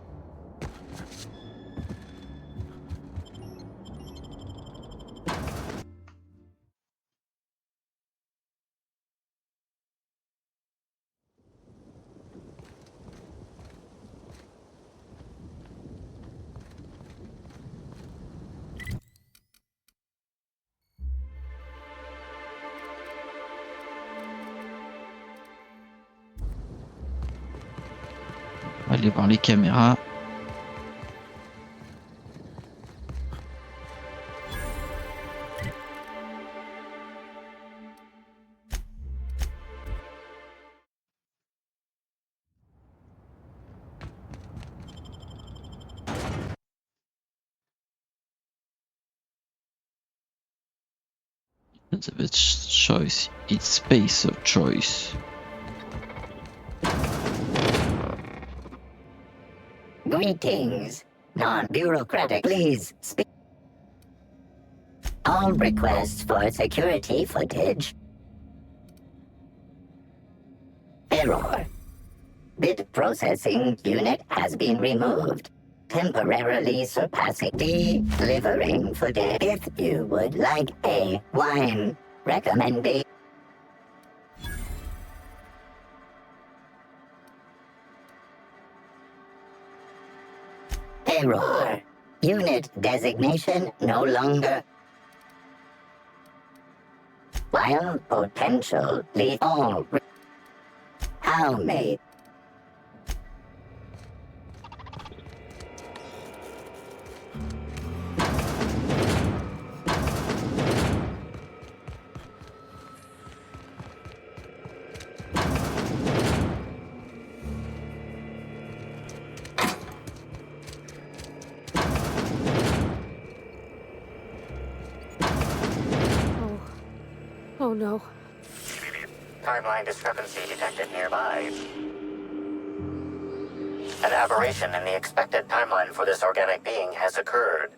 On va aller voir les caméras. It's a bit choice. It's space of choice. Greetings. Non-bureaucratic, please speak. All requests for security footage. Error. Bit processing unit has been removed. Temporarily surpassing delivering footage. If you would like a wine recommendation. Error. Unit designation no longer. While potential lethal. How may... Oh no. Timeline discrepancy detected nearby. An aberration in the expected timeline for this organic being has occurred.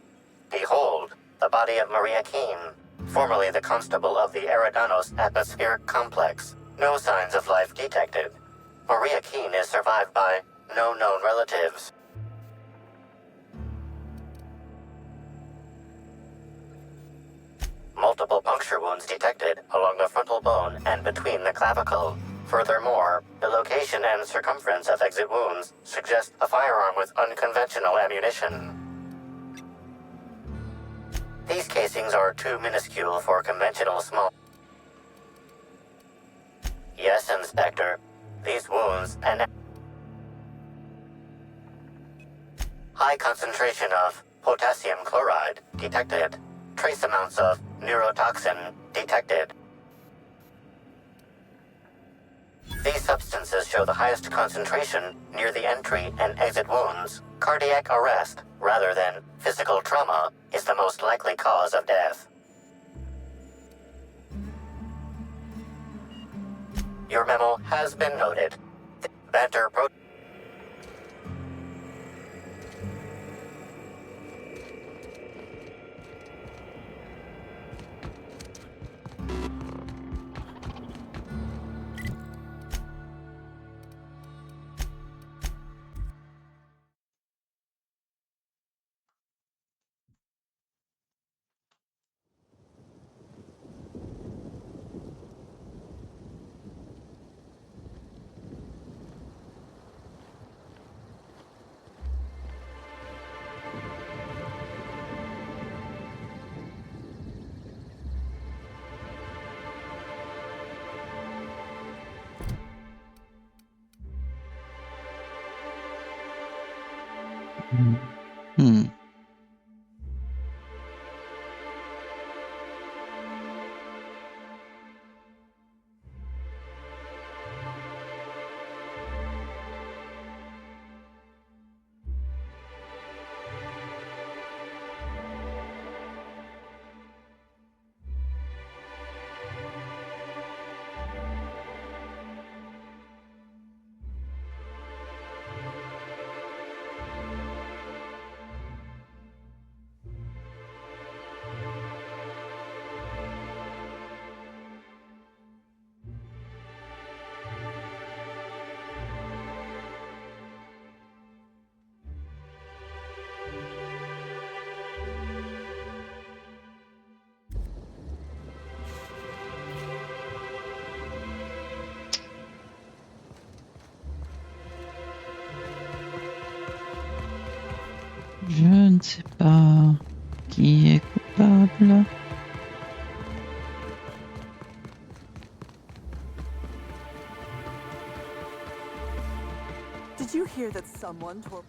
Behold, the body of Maria Keene, formerly the constable of the Eridanos Atmospheric Complex. No signs of life detected. Maria Keene is survived by no known relatives. Multiple puncture wounds detected along the frontal bone and between the clavicle. Furthermore, the location and circumference of exit wounds suggest a firearm with unconventional ammunition. These casings are too minuscule for conventional small... Yes, Inspector. These wounds and... High concentration of potassium chloride detected. Trace amounts of neurotoxin detected. These substances show the highest concentration near the entry and exit wounds. Cardiac arrest, rather than physical trauma, is the most likely cause of death. Your memo has been noted. Banter Hmm. Je ne sais pas qui est coupable. Did you hear that someone tore...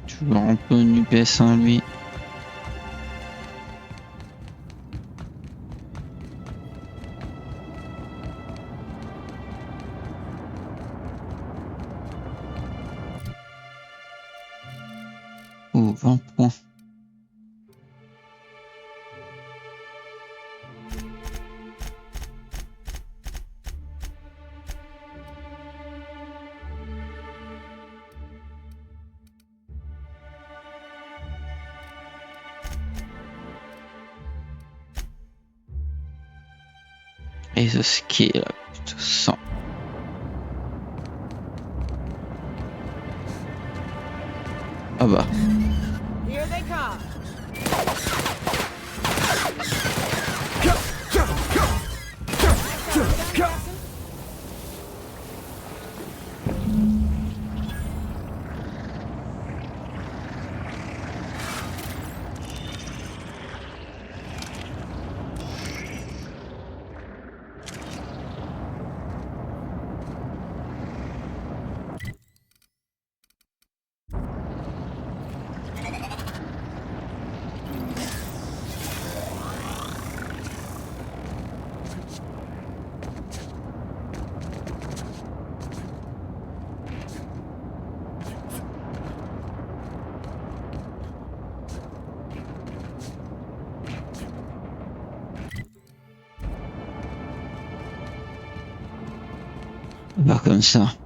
Toujours un peu nu PS1 lui. Oh, 20 points. Et ce skill, plutôt 100. Ah bah. Here they come. Pas comme ça.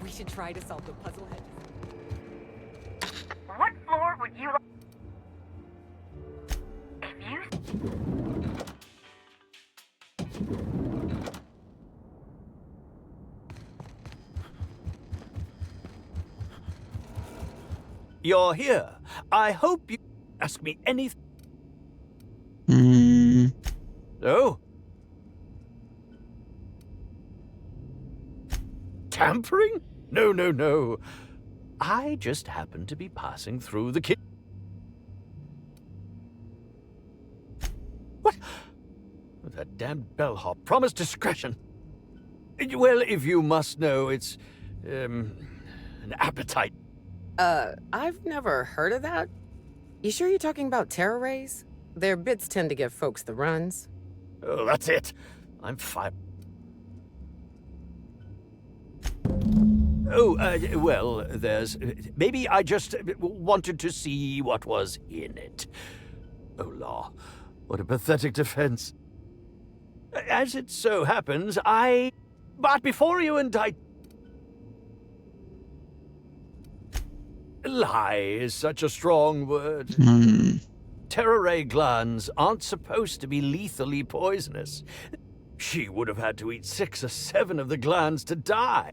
We should try to solve the puzzle head. What floor would you like? If you... You're here. I hope you ask me anything. Oh? Tampering? No, no, no. I just happened to be passing through the kitchen. What? That damned bellhop promised discretion. Well, if you must know, it's, an appetite. I've never heard of that. You sure you're talking about terror rays? Their bits tend to give folks the runs. Oh, that's it. I'm fine. Oh, well, there's... Maybe I just wanted to see what was in it. Oh, law. What a pathetic defense. As it so happens, But before you indict... Lie is such a strong word. Terror ray glands aren't supposed to be lethally poisonous. She would have had to eat 6 or 7 of the glands to die.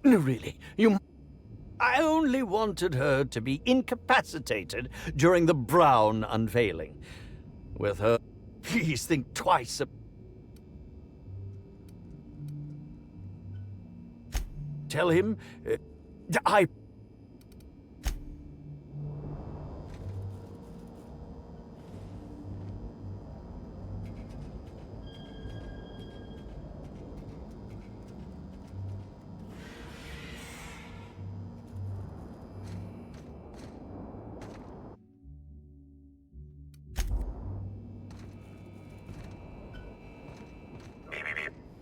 No, really, I only wanted her to be incapacitated during the Brown unveiling. With her, please think twice. Tell him, I...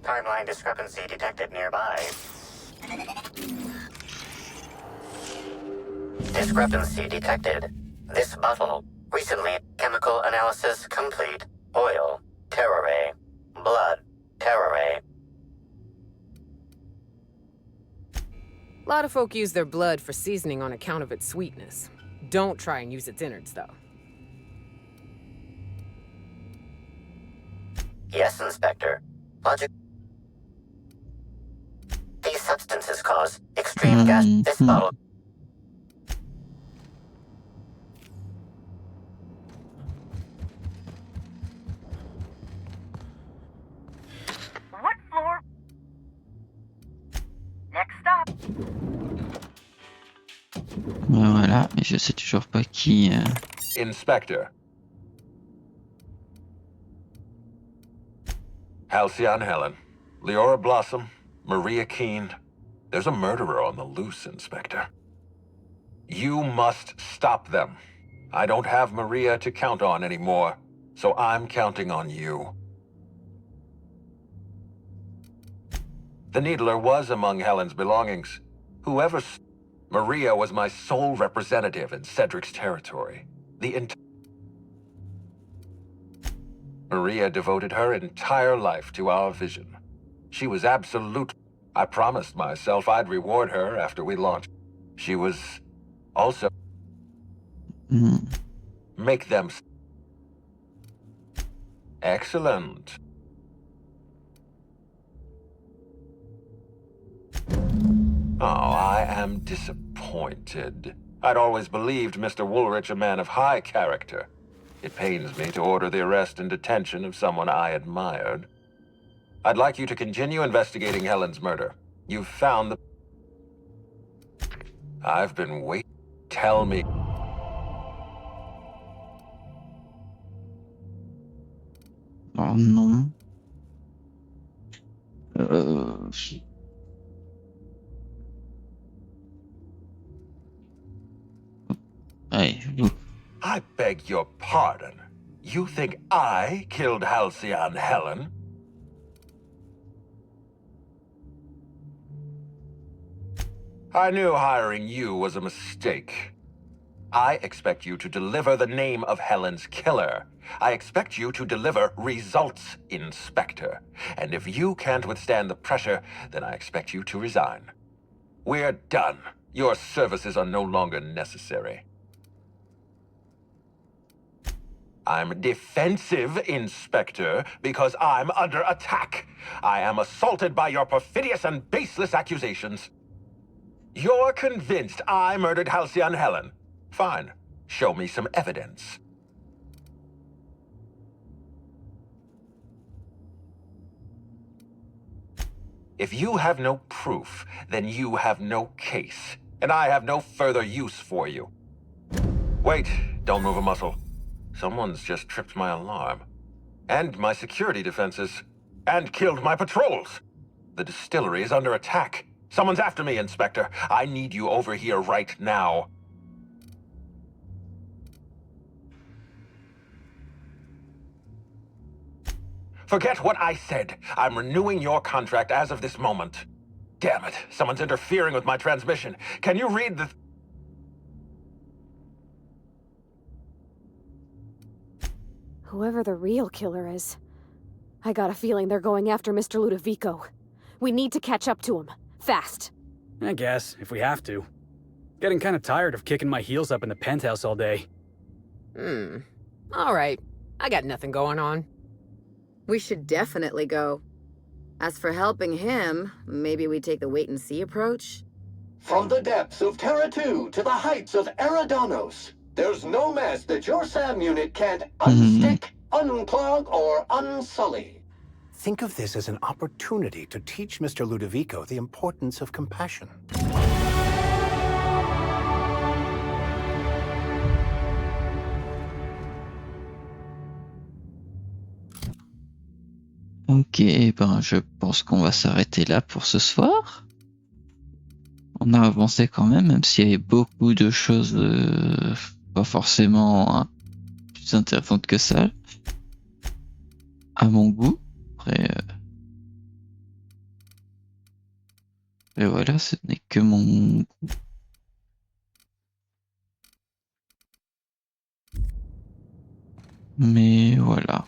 Timeline discrepancy detected nearby. Discrepancy detected. This bottle. Recently, chemical analysis complete. Oil. Terror ray. Blood. Terror ray. A lot of folk use their blood for seasoning on account of its sweetness. Don't try and use its innards, though. Yes, Inspector. Logic. These substances cause extreme gas. This bottle. What floor? Next stop. Voilà, mais je sais toujours pas qui... Inspector. Halcyon Helen. Leora Blossom. Maria Keene. There's a murderer on the loose, Inspector. You must stop them. I don't have Maria to count on anymore, so I'm counting on you. The Needler was among Helen's belongings. Maria was my sole representative in Cedric's territory. Maria devoted her entire life to our vision. She was absolute. I promised myself I'd reward her after we launched. She was also... Make them... Excellent. Oh, I am disappointed. I'd always believed Mr. Woolrich a man of high character. It pains me to order the arrest and detention of someone I admired. I'd like you to continue investigating Helen's murder. You've found the... I've been waiting. Tell me. Oh non. Allez, vous. I beg your pardon. You think I killed Halcyon Helen? I knew hiring you was a mistake. I expect you to deliver the name of Helen's killer. I expect you to deliver results, Inspector. And if you can't withstand the pressure, then I expect you to resign. We're done. Your services are no longer necessary. I'm defensive, Inspector, because I'm under attack. I am assaulted by your perfidious and baseless accusations. You're convinced I murdered Halcyon Helen. Fine. Show me some evidence. If you have no proof, then you have no case, and I have no further use for you. Wait, don't move a muscle. Someone's just tripped my alarm. And my security defenses. And killed my patrols. The distillery is under attack. Someone's after me, Inspector. I need you over here right now. Forget what I said. I'm renewing your contract as of this moment. Damn it, someone's interfering with my transmission. Can you read the... Whoever the real killer is, I got a feeling they're going after Mr. Ludovico. We need to catch up to him. Fast. I guess, if we have to. Getting kind of tired of kicking my heels up in the penthouse all day. All right. I got nothing going on. We should definitely go. As for helping him, maybe we take the wait-and-see approach? From the depths of Terra 2 to the heights of Eridanos, there's no mess that your SAM unit can't unstick, unclog, or unsully. Think of this as an opportunity to teach Mr. Ludovico the importance of compassion. Ok, ben je pense qu'on va s'arrêter là pour ce soir. On a avancé quand même s'il y avait beaucoup de choses pas forcément plus intéressantes que ça, à mon goût. Après, et voilà, ce n'est que mon goût. Mais voilà,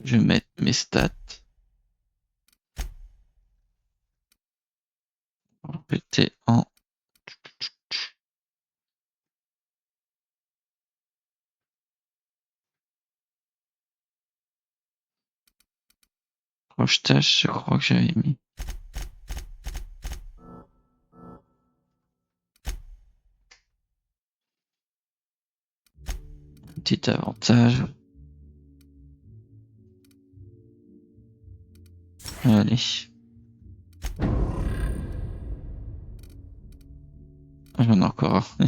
je vais mettre mes stats. J'étais en projetage, je crois que j'avais mis. Un petit avantage. Allez. J'en ai encore un.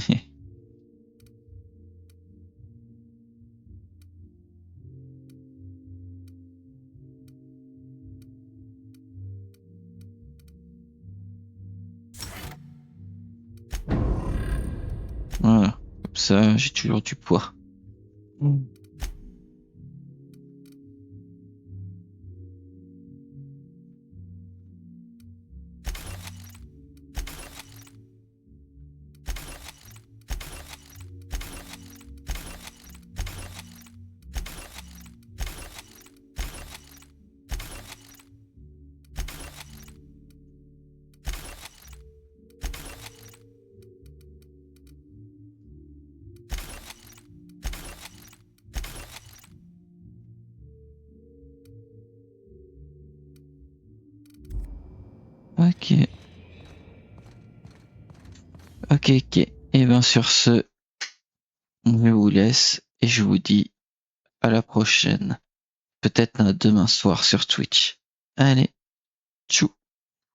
Voilà, comme ça j'ai toujours du poids. Ok. Ok. Et bien sur ce, je vous laisse et je vous dis à la prochaine. Peut-être demain soir sur Twitch. Allez, tchou.